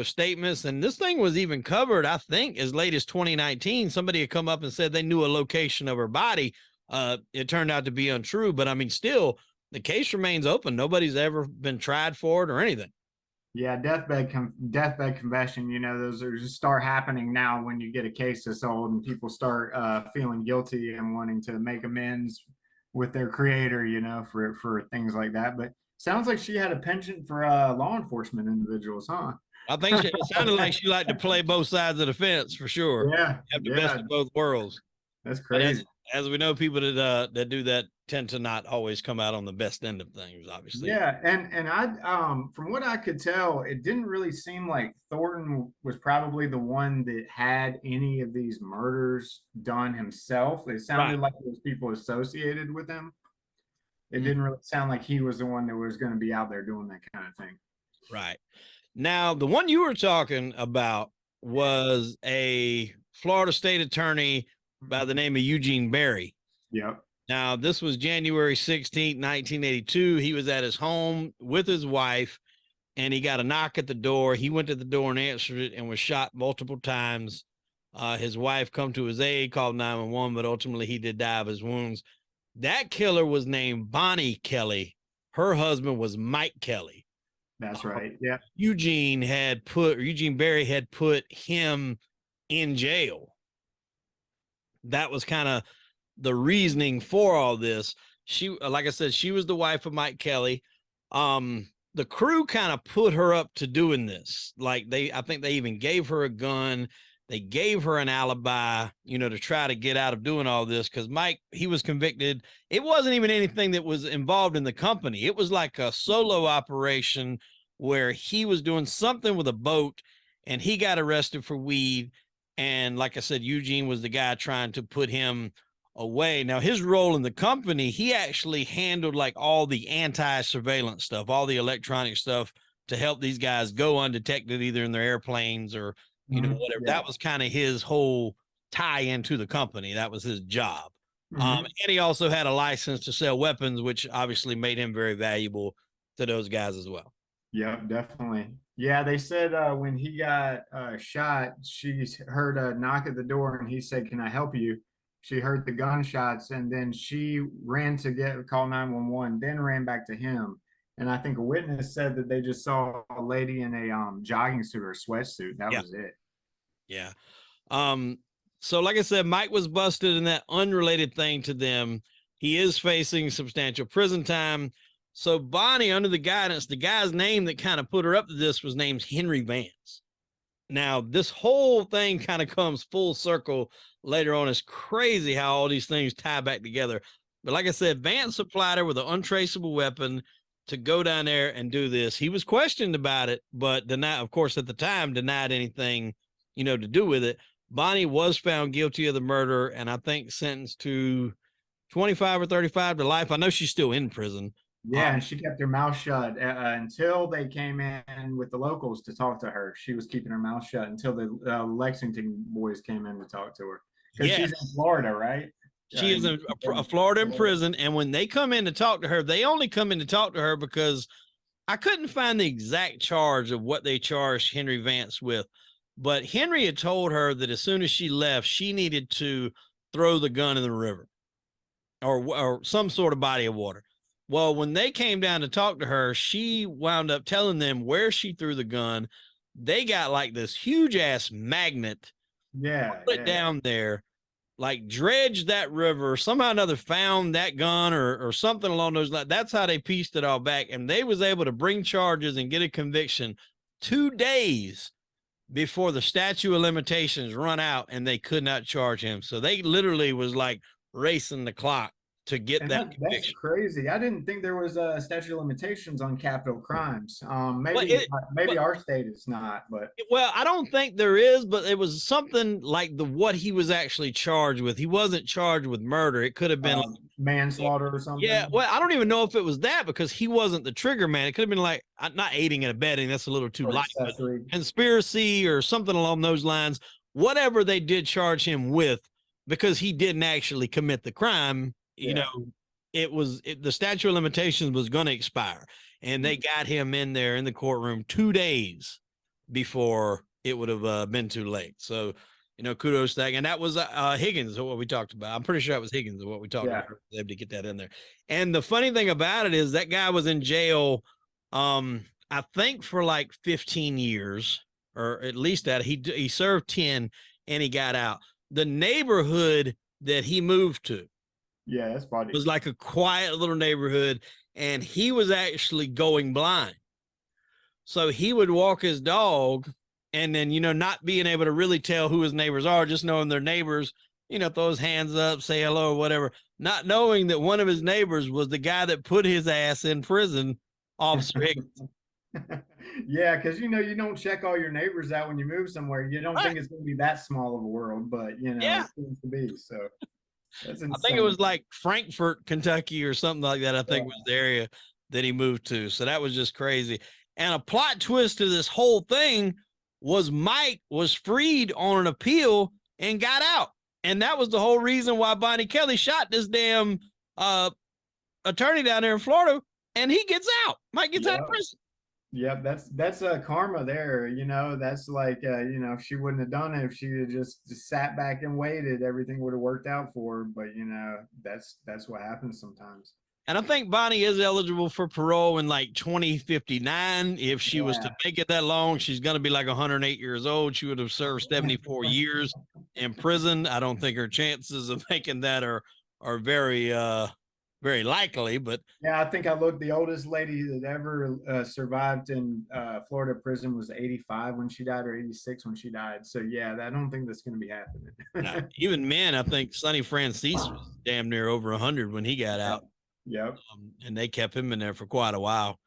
statements. And this thing was even covered, I think, as late as 2019. Somebody had come up and said they knew a location of her body. It turned out to be untrue. But I mean, still, the case remains open. Nobody's ever been tried for it or anything. Yeah, deathbed confession, those are just start happening now when you get a case this old and people start feeling guilty and wanting to make amends with their creator, for things like that. But sounds like she had a penchant for law enforcement individuals, huh? I think it sounded like she liked to play both sides of the fence for sure. Yeah, have the best of both worlds. That's crazy. As we know, people that do that tend to not always come out on the best end of things, obviously. Yeah, and I from what I could tell, it didn't really seem like Thornton was probably the one that had any of these murders done himself. It sounded like there was people associated with him. It didn't really sound like he was the one that was going to be out there doing that kind of thing. Right. Now, the one you were talking about was a Florida state attorney by the name of Eugene Berry. Yep. Now, this was January 16th, 1982. He was at his home with his wife, and he got a knock at the door. He went to the door and answered it and was shot multiple times. His wife come to his aid, called 911, but ultimately he did die of his wounds. That killer was named Bonnie Kelly. Her husband was Mike Kelly. That's right. Yeah. Eugene Berry had put him in jail. That was kind of the reasoning for all this. She, like I said, she was the wife of Mike Kelly. The crew kind of put her up to doing this. I think they even gave her a gun. They gave her an alibi, to try to get out of doing all this. Cause Mike, he was convicted. It wasn't even anything that was involved in the company. It was like a solo operation where he was doing something with a boat and he got arrested for weed. And like I said, Eugene was the guy trying to put him away. Now, his role in the company, he actually handled like all the anti-surveillance stuff, all the electronic stuff to help these guys go undetected either in their airplanes or, whatever. Yeah. That was kind of his whole tie into the company. That was his job. And he also had a license to sell weapons, which obviously made him very valuable to those guys as well. Yeah, definitely. Yeah, they said when he got shot, she heard a knock at the door and he said, "Can I help you?" She heard the gunshots and then she ran to call 911, then ran back to him. And I think a witness said that they just saw a lady in a jogging suit or sweatsuit. That was it. Yeah. So like I said, Mike was busted in that unrelated thing to them. He is facing substantial prison time. So Bonnie, under the guidance, the guy's name that kind of put her up to this was named Henry Vance. Now, this whole thing kind of comes full circle later on. It's crazy how all these things tie back together. But like I said, Vance supplied her with an untraceable weapon to go down there and do this. He was questioned about it, but denied, of course, at the time, denied anything, to do with it. Bonnie was found guilty of the murder, and I think sentenced to 25 or 35 to life. I know she's still in prison. Yeah, and she kept her mouth shut until they came in with the locals to talk to her. She was keeping her mouth shut until the Lexington boys came in to talk to her. Because she's in Florida, right? She is in Florida in prison, and when they come in to talk to her, they only come in to talk to her because I couldn't find the exact charge of what they charged Henry Vance with. But Henry had told her that as soon as she left, she needed to throw the gun in the river or some sort of body of water. Well, when they came down to talk to her, she wound up telling them where she threw the gun. They got like this huge ass magnet. Put it down there, like dredged that river, somehow or another found that gun or something along those lines. That's how they pieced it all back. And they was able to bring charges and get a conviction 2 days before the statute of limitations run out, and they could not charge him. So they literally was like racing the clock to get that conviction. That's crazy. I didn't think there was a statute of limitations on capital crimes. Maybe our state is not, but I don't think there is, but it was something like what he was actually charged with. He wasn't charged with murder. It could have been manslaughter or something. Yeah, well, I don't even know if it was that because he wasn't the trigger man. It could have been like not aiding and abetting. That's a little too light. Conspiracy or something along those lines. Whatever they did charge him with, because he didn't actually commit the crime. The statute of limitations was going to expire, and they got him in there in the courtroom 2 days before it would have been too late. So, kudos to that. And that was Higgins, what we talked about. I'm pretty sure that was Higgins, what we talked about. Able to get that in there. And the funny thing about it is that guy was in jail, I think for like 15 years, or at least that he served 10 and he got out. The neighborhood that he moved to, that's funny. It was like a quiet little neighborhood, and he was actually going blind. So he would walk his dog, and then, not being able to really tell who his neighbors are, just knowing their neighbors, throw his hands up, say hello or whatever, not knowing that one of his neighbors was the guy that put his ass in prison, Officer Higgins. Yeah, because you don't check all your neighbors out when you move somewhere. You don't think it's going to be that small of a world, but it seems to be. So that's insane. I think it was like Frankfort, Kentucky, or something like that. I think was the area that he moved to. So that was just crazy. And a plot twist to this whole thing was Mike was freed on an appeal and got out, and that was the whole reason why Bonnie Kelly shot this damn attorney down there in Florida, and he gets out. Mike gets out of prison. Yep, that's a karma there. That's like if she wouldn't have done it, if she had just sat back and waited, everything would have worked out for her. But that's what happens sometimes. And I think Bonnie is eligible for parole in like 2059. If she was to make it that long, she's going to be like 108 years old. She would have served 74 years in prison. I don't think her chances of making that are very very likely, but I think I looked. The oldest lady that ever survived in Florida prison was 85 when she died, or 86 when she died. So I don't think that's going to be happening. Even men, I think Sonny Francis was damn near over 100 when he got out. Yep. And they kept him in there for quite a while.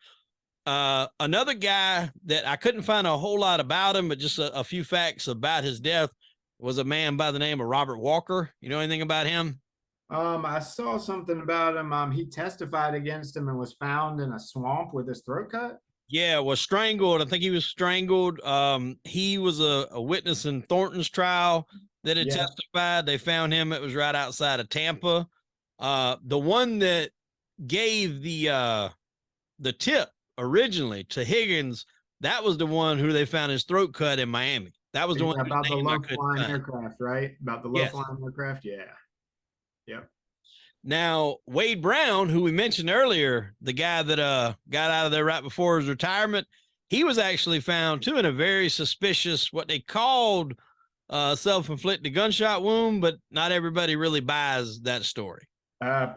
Another guy that I couldn't find a whole lot about him, but just a few facts about his death, was a man by the name of Robert Walker. You know anything about him? I saw something about him. He testified against him and was found in a swamp with his throat cut. Yeah, was strangled. I think he was strangled. He was a witness in Thornton's trial that had testified. They found him. It was right outside of Tampa. The one that gave the tip originally to Higgins, that was the one who they found his throat cut in Miami. That was the one about the low-flying aircraft, right? About the low-flying aircraft, Yep. Now, Wade Brown, who we mentioned earlier, the guy that got out of there right before his retirement, he was actually found too in a very suspicious, what they called self-inflicted gunshot wound, but not everybody really buys that story.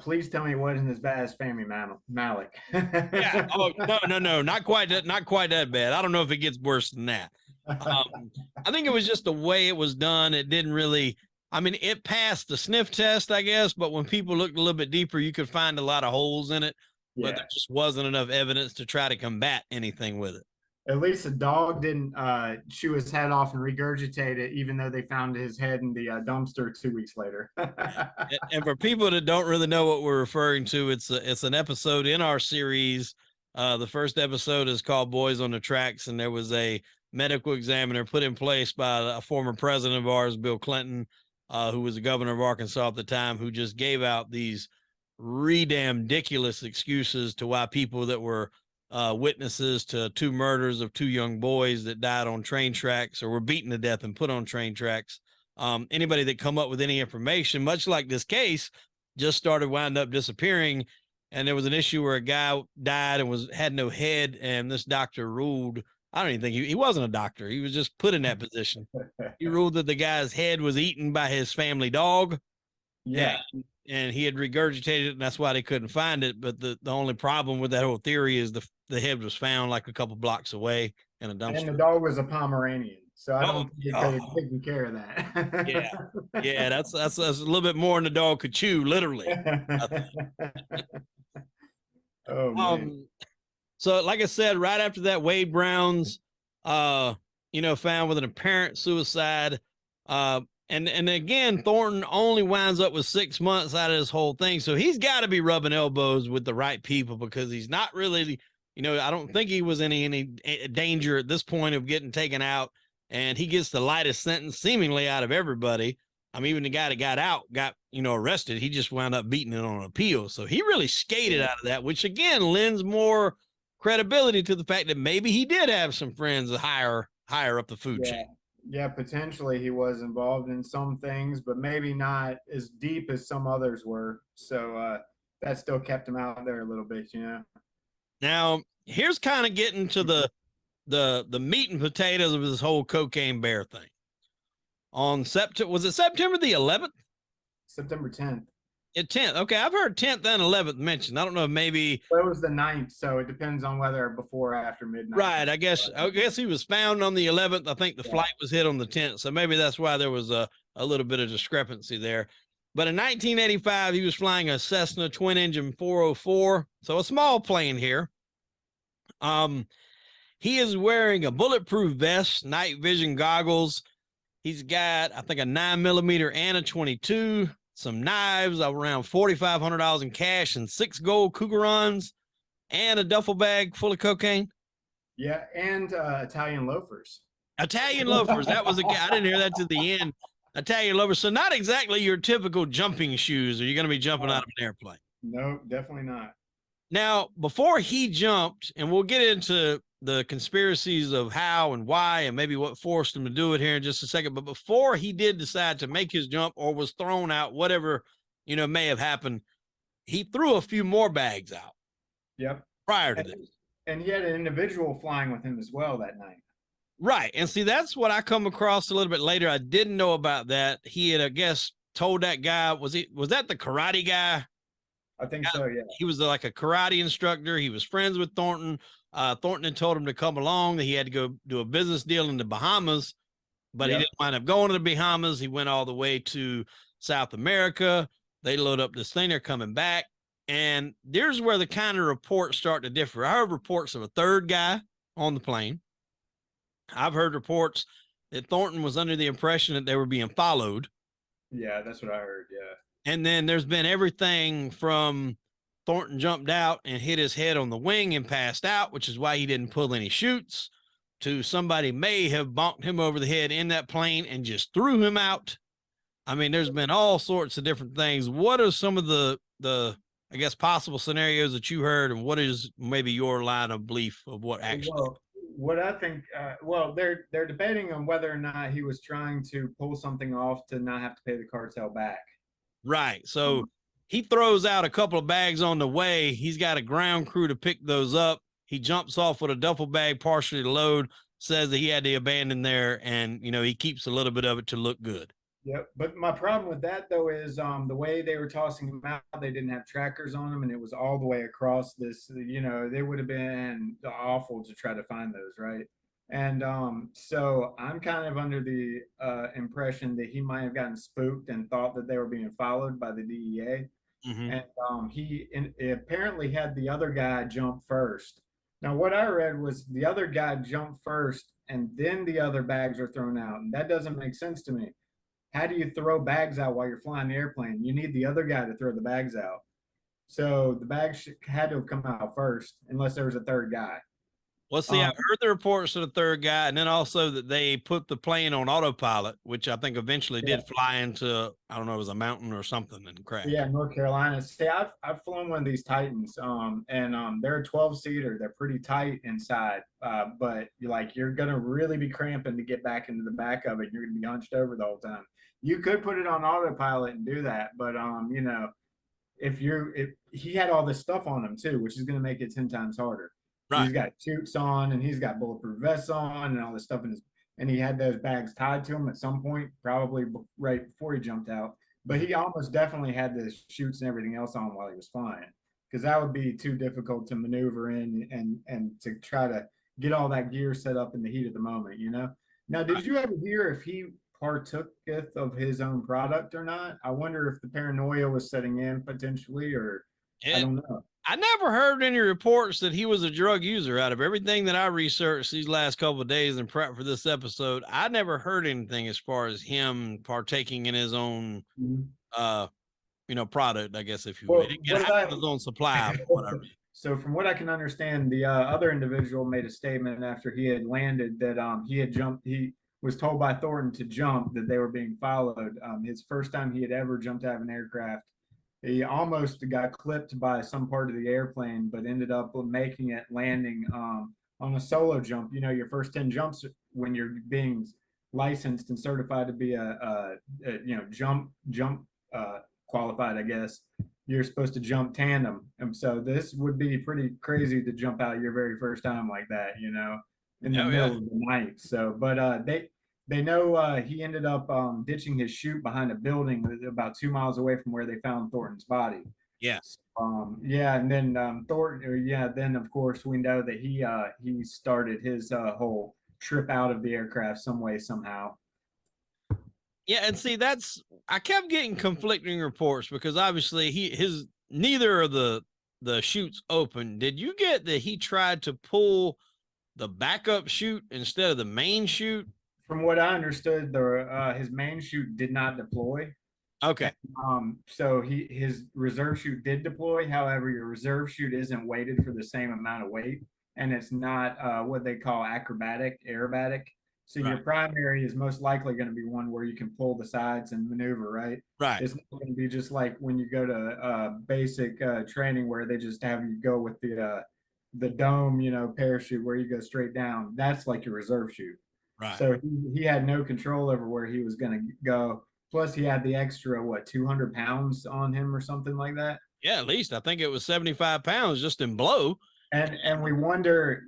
Please tell me it wasn't as bad as Family Malik. Yeah. Oh, no, not quite that bad. I don't know if it gets worse than that. I think it was just the way it was done. It didn't really, I mean, it passed the sniff test, I guess, but when people looked a little bit deeper, you could find a lot of holes in it, but there just wasn't enough evidence to try to combat anything with it. At least the dog didn't chew his head off and regurgitate it, even though they found his head in the dumpster 2 weeks later. And for people that don't really know what we're referring to, it's an episode in our series. The first episode is called Boys on the Tracks, and there was a medical examiner put in place by a former president of ours, Bill Clinton, who was the governor of Arkansas at the time, who just gave out these ridiculous excuses to why people that were witnesses to 2 murders of 2 young boys that died on train tracks or were beaten to death and put on train tracks. Anybody that come up with any information, much like this case, just wound up disappearing. And there was an issue where a guy died and had no head. And this doctor ruled, I don't even think he wasn't a doctor. He was just put in that position. He ruled that the guy's head was eaten by his family dog. Yeah. And he had regurgitated it, and that's why they couldn't find it. But the only problem with that whole theory is the head was found like a couple blocks away in a dumpster. And the dog was a Pomeranian, so I don't think they could taken care of that. Yeah, that's a little bit more than the dog could chew, literally. Oh man. So like I said, right after that, Wade Brown's found with an apparent suicide. And again, Thornton only winds up with 6 months out of this whole thing. So he's got to be rubbing elbows with the right people, because he's not really, I don't think he was in any danger at this point of getting taken out. And he gets the lightest sentence seemingly out of everybody. I mean, even the guy that got out got arrested. He just wound up beating it on appeal. So he really skated out of that, which again lends more credibility to the fact that maybe he did have some friends higher up the food chain. Yeah, potentially he was involved in some things, but maybe not as deep as some others were. So that still kept him out there a little bit, Now, here's kind of getting to the meat and potatoes of this whole cocaine bear thing. Was it September the 11th? September 10th. 10th. Okay, I've heard 10th and 11th mentioned. I don't know if maybe it was the 9th, so it depends on whether before or after midnight. Right. I guess he was found on the 11th. I think the flight was hit on the 10th, so maybe that's why there was a little bit of discrepancy there. But in 1985, he was flying a Cessna twin-engine 404, so a small plane here. He is wearing a bulletproof vest, night vision goggles. He's got, I think, a 9mm and a 22. Some knives, around $4,500 in cash, and 6 gold cougarons, and a duffel bag full of cocaine. Yeah, and Italian loafers. Italian loafers. That was I didn't hear that to the end. Italian loafers. So not exactly your typical jumping shoes. Are you going to be jumping out of an airplane? No, definitely not. Now, before he jumped, and we'll get into the conspiracies of how and why and maybe what forced him to do it here in just a second. But before he did decide to make his jump or was thrown out, whatever, may have happened, he threw a few more bags out. Yep. Prior to this. And he had an individual flying with him as well that night. Right. And see, that's what I come across a little bit later. I didn't know about that. He had, I guess, told that guy, was that the karate guy? I think so, yeah. He was like a karate instructor. He was friends with Thornton. Thornton had told him to come along, that he had to go do a business deal in the Bahamas, but he didn't wind up going to the Bahamas. He went all the way to South America. They load up this thing. They're coming back. And there's where the kind of reports start to differ. I heard reports of a third guy on the plane. I've heard reports that Thornton was under the impression that they were being followed. Yeah, that's what I heard, yeah. And then there's been everything from Thornton jumped out and hit his head on the wing and passed out, which is why he didn't pull any chutes, to somebody may have bonked him over the head in that plane and just threw him out. I mean, there's been all sorts of different things. What are some of the I guess, possible scenarios that you heard, and what is maybe your line of belief of what actually? Well, what I think, they're debating on whether or not he was trying to pull something off to not have to pay the cartel back. Right. So he throws out a couple of bags on the way. He's got a ground crew to pick those up. He jumps off with a duffel bag partially to load, says that he had to abandon there, and he keeps a little bit of it to look good. Yep. But my problem with that though is the way they were tossing them out, they didn't have trackers on them, and it was all the way across this. They would have been awful to try to find those, right? And so I'm kind of under the impression that he might have gotten spooked and thought that they were being followed by the DEA. Mm-hmm. And apparently had the other guy jump first. Now, what I read was the other guy jumped first, and then the other bags are thrown out, and that doesn't make sense to me. How do you throw bags out while you're flying the airplane? You need the other guy to throw the bags out. So the bags had to have come out first, unless there was a third guy. Well, see, I heard the reports of the third guy, and then also that they put the plane on autopilot, which I think eventually did fly into, I don't know, it was a mountain or something and crash. Yeah, North Carolina. See, I've flown one of these Titans, and they're a 12-seater. They're pretty tight inside, but you're gonna really be cramping to get back into the back of it. You're gonna be hunched over the whole time. You could put it on autopilot and do that, but if he had all this stuff on him too, which is gonna make it 10 times harder. Right. He's got chutes on, and he's got bulletproof vests on, and all this stuff and he had those bags tied to him at some point, probably right before he jumped out. But he almost definitely had the chutes and everything else on while he was flying, because that would be too difficult to maneuver in and to try to get all that gear set up in the heat of the moment. Now, did you ever hear if he partooketh of his own product or not? I wonder if the paranoia was setting in potentially, or I don't know. I never heard any reports that he was a drug user. Out of everything that I researched these last couple of days and prep for this episode, I never heard anything as far as him partaking in his own, product, I guess, if you will. He didn't get his own supply. So from what I can understand, the other individual made a statement after he had landed that he had jumped. He was told by Thornton to jump, that they were being followed. His first time he had ever jumped out of an aircraft. He almost got clipped by some part of the airplane, but ended up making it, landing on a solo jump. Your first 10 jumps when you're being licensed and certified to be a jump qualified, I guess, you're supposed to jump tandem. And so this would be pretty crazy to jump out your very first time like that, in the middle of the night. So, but they know he ended up ditching his chute behind a building about 2 miles away from where they found Thornton's body. Yes. And then Thornton, then of course we know that he started his whole trip out of the aircraft some way, somehow. Yeah, and see, I kept getting conflicting reports because obviously neither of the chutes open. Did you get that he tried to pull the backup chute instead of the main chute? From what I understood, his main chute did not deploy. Okay. So his reserve chute did deploy. However, your reserve chute isn't weighted for the same amount of weight, and it's not what they call aerobatic. So your primary is most likely going to be one where you can pull the sides and maneuver, right? Right. It's not going to be just like when you go to basic training where they just have you go with the dome, parachute where you go straight down. That's like your reserve chute. Right. So he had no control over where he was going to go. Plus, he had the extra 200 pounds on him or something like that. Yeah, at least I think it was 75 pounds just in blow. And we wonder,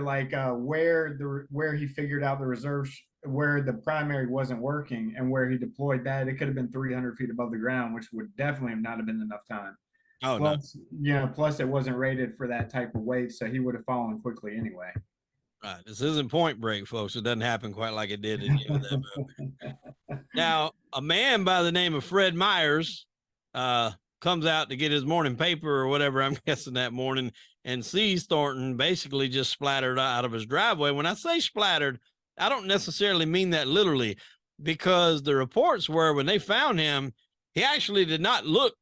like where he figured out the reserve, where the primary wasn't working, and where he deployed that. It could have been 300 feet above the ground, which would definitely not have been enough time. Oh, plus, no. Plus it wasn't rated for that type of weight, so he would have fallen quickly anyway. Right. This isn't Point Break, folks. It doesn't happen quite like it did in that movie. Now, a man by the name of Fred Myers comes out to get his morning paper or whatever, I'm guessing that morning, and sees Thornton basically just splattered out of his driveway. When I say splattered, I don't necessarily mean that literally, because the reports were when they found him, he actually did not look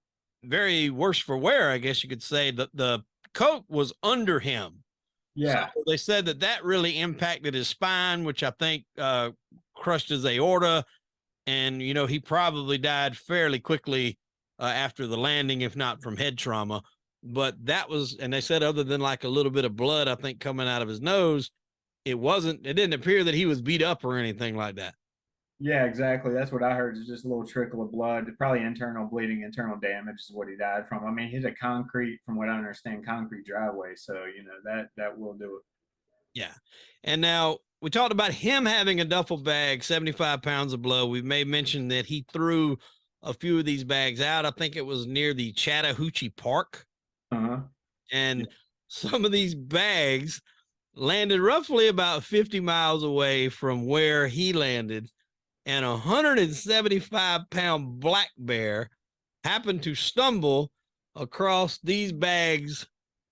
very worse for wear, I guess you could say. The coat was under him. Yeah. So they said that really impacted his spine, which I think crushed his aorta. And, he probably died fairly quickly after the landing, if not from head trauma. But and they said other than like a little bit of blood, I think, coming out of his nose, it didn't appear that he was beat up or anything like that. Yeah, exactly. That's what I heard. It's just a little trickle of blood, probably internal bleeding, internal damage is what he died from. I mean, he hit from what I understand, concrete driveway. So, that will do it. Yeah. And now we talked about him having a duffel bag, 75 pounds of blow. We may mention that he threw a few of these bags out. I think it was near the Chattahoochee Park. And some of these bags landed roughly about 50 miles away from where he landed. And a 175-pound black bear happened to stumble across these bags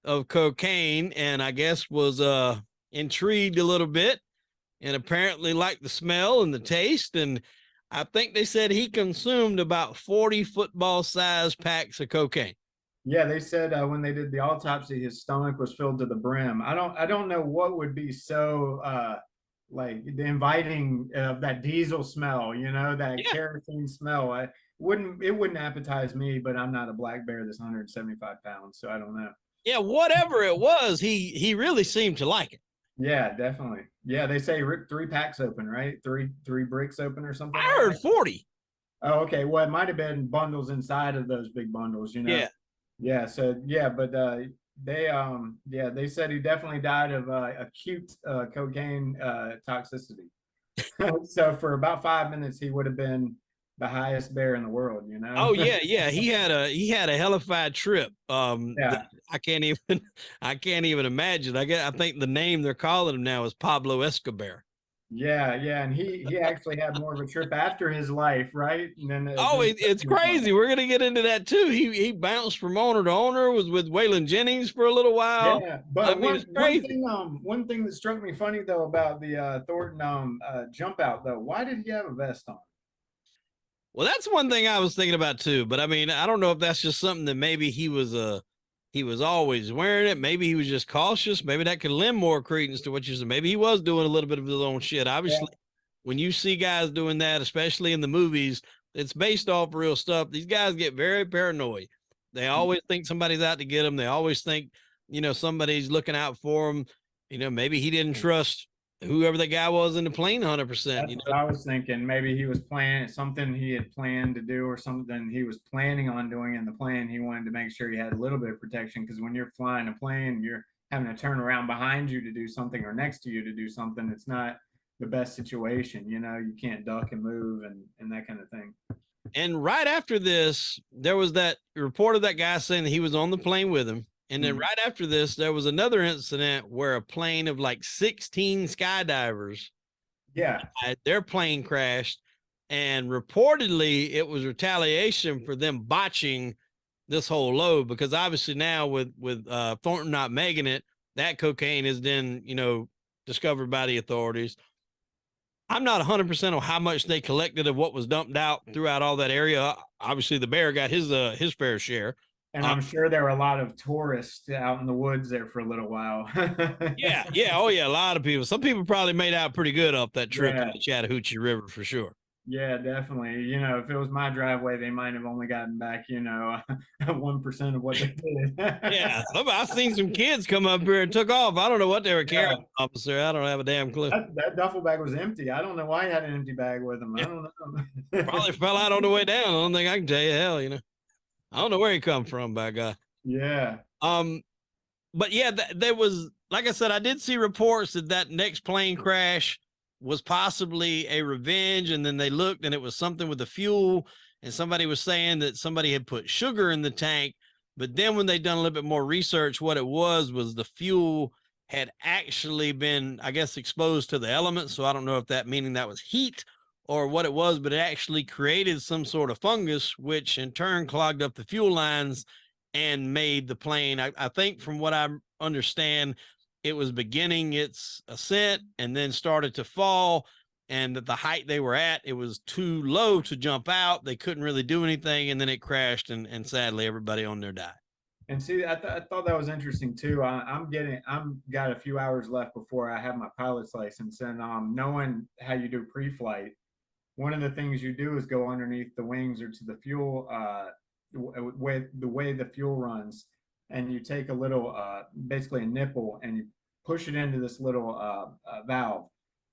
of cocaine and I guess was intrigued a little bit and apparently liked the smell and the taste. And I think they said he consumed about 40 football-sized packs of cocaine. Yeah, they said when they did the autopsy, his stomach was filled to the brim. I don't know what would be so like the inviting of that diesel smell, you know, that kerosene smell. It wouldn't appetize me, but I'm not a black bear that's 175 pounds, so I don't know. Yeah, whatever it was, he really seemed to like it. Yeah, definitely. Yeah, they say rip 3 packs open, right? Three bricks open or something. I heard 40. Oh, okay. Well, it might have been bundles inside of those big bundles, you know. Yeah. Yeah. So yeah, but they said he definitely died of acute cocaine toxicity. So for about 5 minutes, he would have been the highest bear in the world, you know. Oh yeah, yeah. He had a hellified trip. Yeah. I can't even imagine. I think the name they're calling him now is Pablo Escobar. Yeah, yeah, and he actually had more of a trip after his life, right? And then it's crazy. We're gonna get into that too. He bounced from owner to owner. Was with Waylon Jennings for a little while. Yeah, but I mean, it's crazy. One thing that struck me funny though about the Thornton jump out though, why did he have a vest on? Well, that's one thing I was thinking about too. But I mean, I don't know if that's just something that maybe he was always wearing it. Maybe he was just cautious. Maybe that could lend more credence to what you said. Maybe he was doing a little bit of his own shit. Obviously, when you see guys doing that, especially in the movies, it's based off real stuff. These guys get very paranoid. They always think somebody's out to get them. They always think, you know, somebody's looking out for them. You know, maybe he didn't trust whoever the guy was in the plane 100%. You know, what I was thinking maybe he was planning something he had planned to do or something he was planning on doing in the plane. He wanted to make sure he had a little bit of protection because when you're flying a plane, you're having to turn around behind you to do something or next to you to do something. It's not the best situation. You know, you can't duck and move and that kind of thing. And right after this, there was that report of that guy saying that he was on the plane with him. And then right after this, there was another incident where a plane of like 16 skydivers, their plane crashed. And reportedly, it was retaliation for them botching this whole load because obviously now with Thornton not making it, that cocaine is then, you know, discovered by the authorities. I'm not 100% on how much they collected of what was dumped out throughout all that area. Obviously, the bear got his fair share. And I'm sure there were a lot of tourists out in the woods there for a little while. Yeah. Oh, yeah. A lot of people. Some people probably made out pretty good off that trip to the Chattahoochee River for sure. Yeah, definitely. You know, if it was my driveway, they might have only gotten back, you know, 1% of what they did. Yeah. I've seen some kids come up here and took off. I don't know what they were carrying, officer. I don't have a damn clue. That duffel bag was empty. I don't know why he had an empty bag with him. I don't know. Probably fell out on the way down. I don't think I can tell you. Hell, you know. I don't know where he come from, by God. Yeah. But yeah, there was, like I said, I did see reports that next plane crash was possibly a revenge. And then they looked and it was something with the fuel. And somebody was saying that somebody had put sugar in the tank. But then when they done a little bit more research, what it was the fuel had actually been, I guess, exposed to the elements. So I don't know if that meaning that was heat or what it was, but it actually created some sort of fungus, which in turn clogged up the fuel lines and made the plane. I think from what I understand, it was beginning its ascent and then started to fall. And at the height they were at, it was too low to jump out. They couldn't really do anything. And then it crashed. And sadly, everybody on there died. And see, I thought that was interesting too. I'm got a few hours left before I have my pilot's license, and knowing how you do pre-flight, one of the things you do is go underneath the wings or to the fuel, the way the fuel runs, and you take a little, basically a nipple, and you push it into this little valve,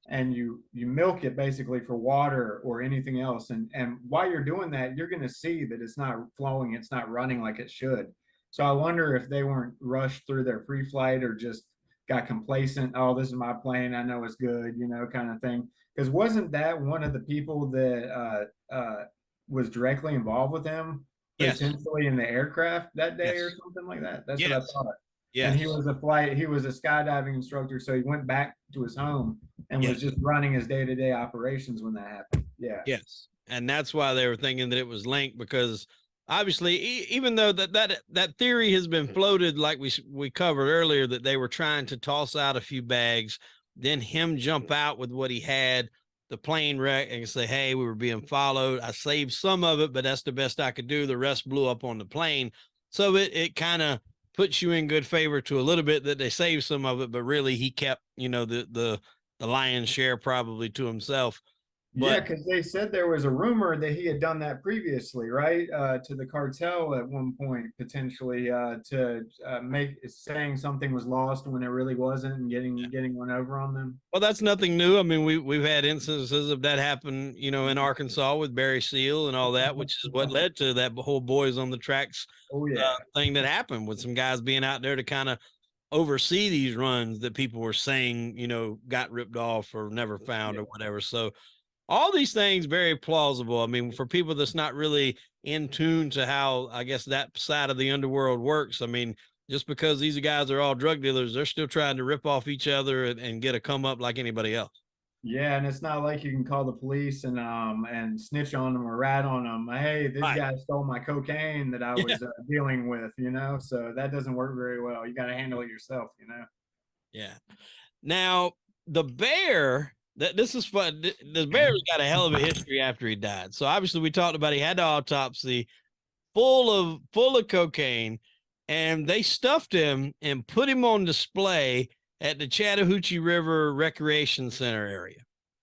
and you milk it basically for water or anything else. And while you're doing that, you're going to see that it's not flowing, it's not running like it should. So I wonder if they weren't rushed through their pre-flight or just got complacent. Oh, this is my plane. I know it's good, you know, kind of thing. Because wasn't that one of the people that was directly involved with him, Yes. potentially in the aircraft that day or Yes. something like that? That's what I Yes. thought. Yes. And he was a skydiving instructor, so he went back to his home and was Yes. just running his day-to-day operations when that happened. Yeah. Yes. And that's why they were thinking that it was linked, because obviously, even though that theory has been floated, like we covered earlier, that they were trying to toss out a few bags, then him jump out with what he had, the plane wreck, and say, hey, we were being followed. I saved some of it, but that's the best I could do. The rest blew up on the plane. So it kind of puts you in good favor to a little bit that they saved some of it, but really he kept, you know, the lion's share probably to himself. But, yeah, because they said there was a rumor that he had done that previously, right? To the cartel at one point, potentially to make saying something was lost when it really wasn't, and getting one over on them. well, that's nothing new. I mean, we've had instances of that happen, you know, in Arkansas with Barry Seal and all that, which is what led to that whole boys on the tracks Oh yeah, thing that happened, with some guys being out there to kind of oversee these runs that people were saying, you know, got ripped off or never found or whatever. So all these things very plausible. I mean, for people that's not really in tune to how, I guess, that side of the underworld works. I mean, just because these guys are all drug dealers, they're still trying to rip off each other and get a come up like anybody else. yeah, and it's not like you can call the police and snitch on them or rat on them. Hey, this Right. guy stole my cocaine that I was dealing with, you know. So that doesn't work very well. You got to handle it yourself, you know. Yeah. Now the bear. This is fun. The bear's got a hell of a history after he died. So obviously we talked about he had the autopsy full of cocaine, and they stuffed him and put him on display at the Chattahoochee River Recreation Center area.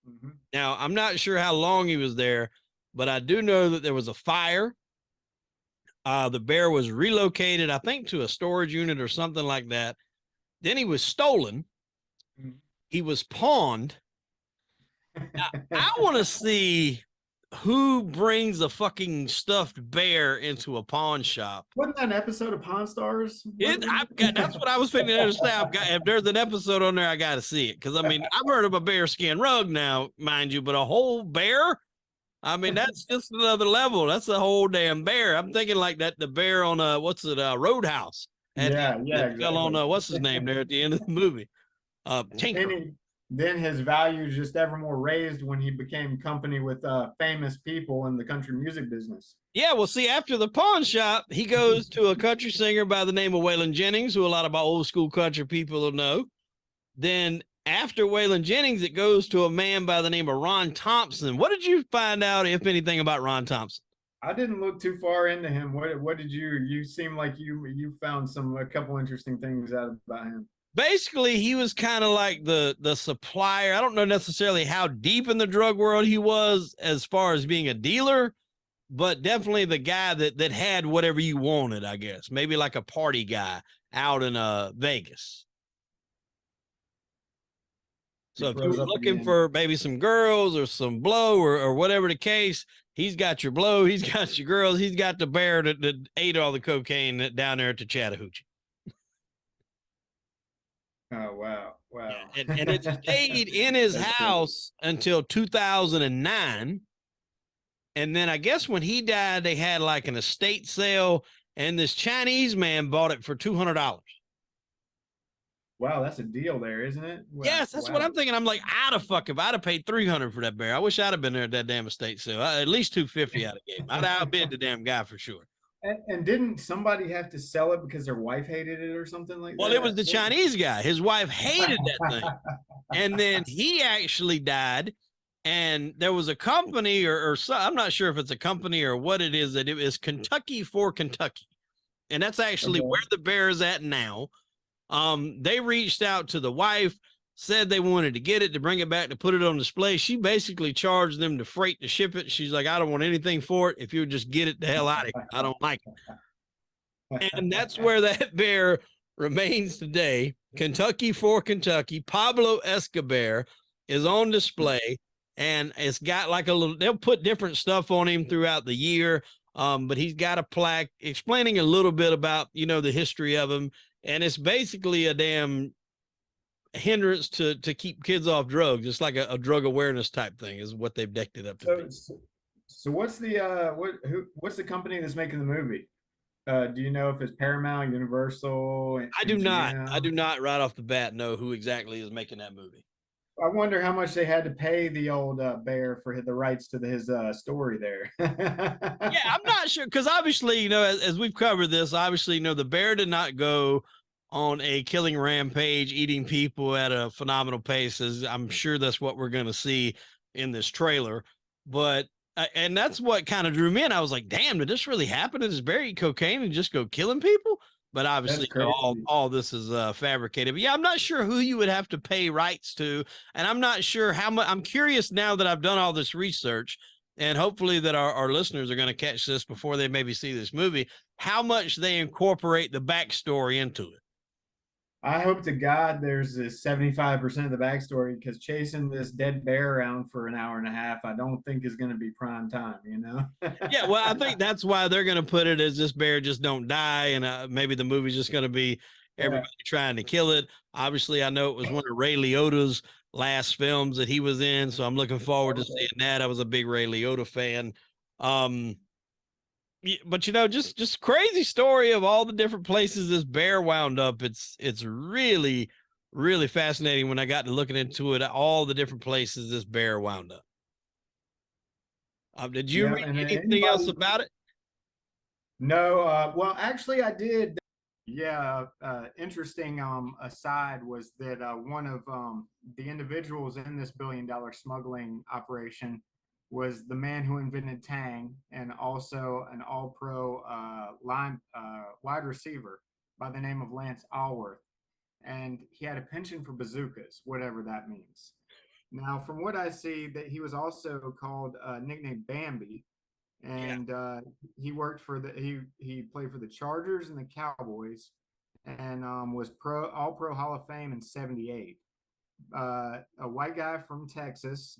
Mm-hmm. Now, I'm not sure how long he was there, but I do know that there was a fire. The bear was relocated, I think, to a storage unit or something like that. Then he was stolen. Mm-hmm. He was pawned. Now, I want to see who brings a fucking stuffed bear into a pawn shop. Wasn't that an episode of Pawn Stars? That's what I was thinking. If there's an episode on there, I got to see it. Because, I mean, I've heard of a bear skin rug now, mind you, but a whole bear? I mean, that's just another level. That's a whole damn bear. I'm thinking like that, the bear on, Roadhouse. Yeah, exactly. Fell on, what's his name there at the end of the movie? Tinker. Then his values just ever more raised when he became company with famous people in the country music business. Yeah, well, see, after the pawn shop, he goes to a country singer by the name of Waylon Jennings, who a lot of my old school country people will know. Then after Waylon Jennings, it goes to a man by the name of Ron Thompson. What did you find out, if anything, about Ron Thompson? I didn't look too far into him. What did you seem like you found a couple interesting things out about him? Basically, he was kind of like the supplier. I don't know necessarily how deep in the drug world he was as far as being a dealer, but definitely the guy that had whatever you wanted, I guess. Maybe like a party guy out in Vegas. So if you're looking for maybe some girls or some blow or whatever the case, he's got your blow, he's got your girls, he's got the bear that ate all the cocaine down there at the Chattahoochee. Oh, wow. Yeah. And it stayed in his house until 2009. And then I guess when he died, they had like an estate sale, and this Chinese man bought it for $200. Wow, that's a deal there, isn't it? Wow. Yes, that's what I'm thinking. I'm like, I'd have paid $300 for that bear. I wish I'd have been there at that damn estate sale. At least $250 I'd have gave. I'd outbid the damn guy for sure. And didn't somebody have to sell it because their wife hated it or something like that? Well, it was the Chinese guy. His wife hated that thing. And then he actually died. And there was a company or I'm not sure if it's a company or what it is, that it is Kentucky for Kentucky. And that's actually where the bear is at now. They reached out to the wife, said they wanted to get it, to bring it back, to put it on display. She basically charged them to freight to ship it. She's like, I don't want anything for it. If you would just get it the hell out of here. I don't like it. And that's where that bear remains today. Kentucky for Kentucky. Pablo Escobar is on display, and it's got like a little, they'll put different stuff on him throughout the year. But he's got a plaque explaining a little bit about, the history of him. And it's basically a damn hindrance to keep kids off drugs. It's like a drug awareness type thing is what they've decked it up to be. So what's the what's the company that's making the movie? Do you know if it's Paramount, Universal? I do not. I do MGM? not right off the bat know who exactly is making that movie. I wonder how much they had to pay the old bear for the rights to his story there. Yeah, I'm not sure because obviously, you know, as we've covered this, obviously, you know, the bear did not go on a killing rampage, eating people at a phenomenal pace. As I'm sure that's what we're going to see in this trailer. But and that's what kind of drew me in. I was like, damn, did this really happen? Did this bear eat cocaine and just go killing people? But obviously, That's you know, crazy. all this is fabricated. But yeah, I'm not sure who you would have to pay rights to, and I'm not sure how much. I'm curious now that I've done all this research, and hopefully that our listeners are going to catch this before they maybe see this movie, how much they incorporate the backstory into it. I hope to God there's a 75% of the backstory, because chasing this dead bear around for an hour and a half, I don't think is going to be prime time, you know? Yeah, well, I think that's why they're going to put it as this bear just don't die, and maybe the movie's just going to be everybody trying to kill it. Obviously, I know it was one of Ray Liotta's last films that he was in, so I'm looking forward to seeing that. I was a big Ray Liotta fan. But you know, just crazy story of all the different places this bear wound up. It's really really fascinating when I got to looking into it. All the different places this bear wound up. Did you Yeah, read and anything else anybody, about it? no, well, actually, I did. Yeah, interesting aside was that one of the individuals in this billion-dollar smuggling operation was the man who invented Tang, and also an all-pro wide receiver by the name of Lance Allworth. And he had a penchant for bazookas, whatever that means. Now, from what I see, that he was also called nicknamed Bambi, Yeah. and he worked for he played for the Chargers and the Cowboys, and was all pro Hall of Fame in '78. A white guy from Texas,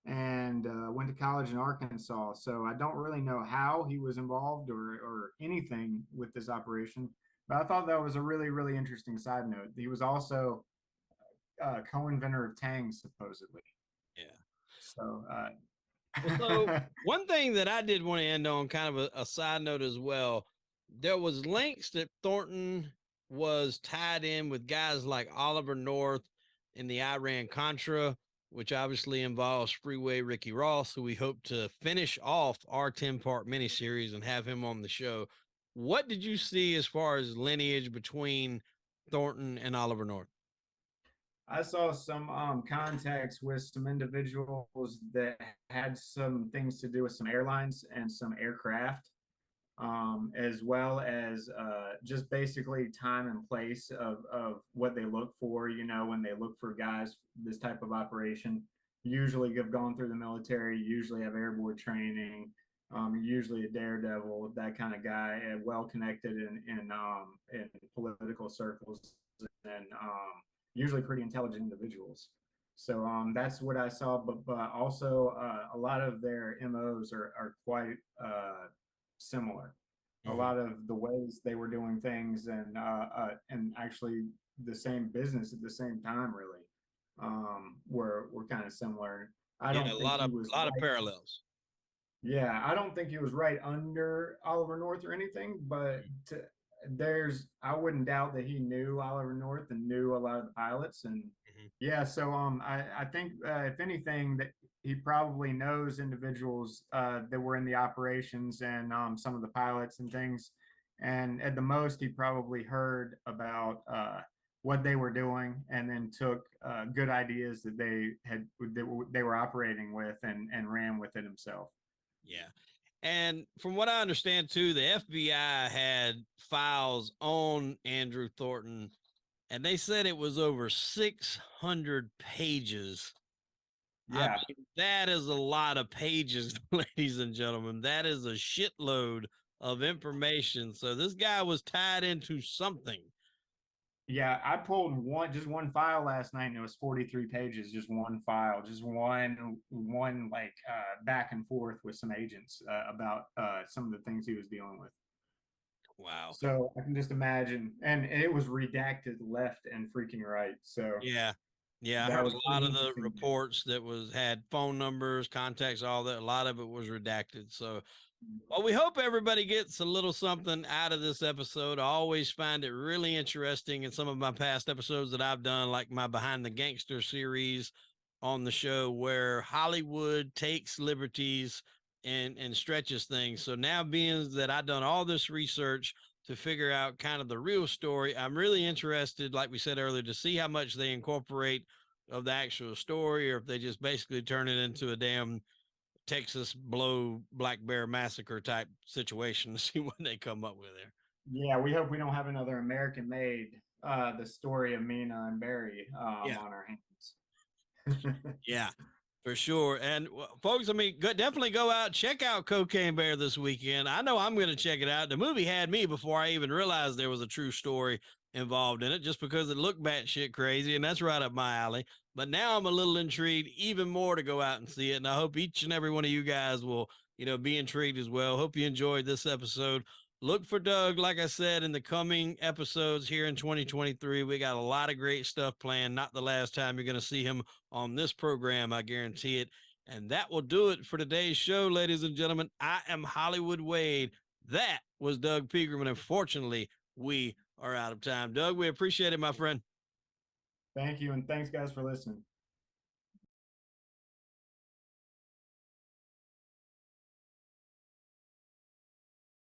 and went to college in Arkansas. So I don't really know how he was involved or anything with this operation, but I thought that was a really really interesting side note. He was also co-inventor of Tang, supposedly. Yeah. So Well, so one thing that I did want to end on, kind of a side note as well, there was links that Thornton was tied in with guys like Oliver North in the Iran Contra, which obviously involves Freeway Ricky Ross, who we hope to finish off our 10-part miniseries and have him on the show. What did you see as far as lineage between Thornton and Oliver North? I saw some contacts with some individuals that had some things to do with some airlines and some aircraft, as well as just basically time and place of what they look for. You know, when they look for guys, this type of operation, usually have gone through the military, usually have airborne training, usually a daredevil, that kind of guy, and well connected in political circles, and usually pretty intelligent individuals. So that's what I saw, but also a lot of their MOs are quite similar. A lot of the ways they were doing things, and actually the same business at the same time, really, were kind of similar. I Yeah, don't think he was a lot of right. parallels. Yeah, I don't think he was right under Oliver North or anything, but I wouldn't doubt that he knew Oliver North and knew a lot of the pilots. And yeah, so I think if anything, that he probably knows individuals that were in the operations, and some of the pilots and things. And at the most, he probably heard about what they were doing, and then took good ideas that they were operating with, and ran with it himself. Yeah. And from what I understand too, the FBI had files on Andrew Thornton, and they said it was over 600 pages. Yeah. I mean, that is a lot of pages, ladies and gentlemen. That is a shitload of information. So this guy was tied into something. Yeah, I pulled just one file last night, and it was 43 pages, just one file, just one like back and forth with some agents about some of the things he was dealing with. Wow. So I can just imagine, and it was redacted left and freaking right. So Yeah. Yeah, I that heard was a lot pretty of the interesting. reports that had phone numbers, contacts, all that. A lot of it was redacted. So, well, we hope everybody gets a little something out of this episode. I always find it really interesting in some of my past episodes that I've done, like my Behind the Gangster series on the show, where Hollywood takes liberties and stretches things. So now, being that I've done all this research to figure out kind of the real story, I'm really interested, like we said earlier, to see how much they incorporate of the actual story, or if they just basically turn it into a damn Texas blow black bear massacre type situation, to see what they come up with there. Yeah, we hope we don't have another American made the story of Mina and Barry Yeah. on our hands. Yeah, for sure. And folks, I mean, definitely go out, check out Cocaine Bear this weekend. I know I'm going to check it out. The movie had me before I even realized there was a true story involved in it, just because it looked batshit crazy, and that's right up my alley. But now I'm a little intrigued even more to go out and see it. And I hope each and every one of you guys will, be intrigued as well. Hope you enjoyed this episode. Look for Doug, like I said, in the coming episodes here in 2023. We got a lot of great stuff planned. Not the last time you're going to see him on this program, I guarantee it. And that will do it for today's show, ladies and gentlemen. I am Hollywood Wade. That was Doug Pegerman. Unfortunately, we are out of time. Doug, we appreciate it, my friend. Thank you, and thanks, guys, for listening.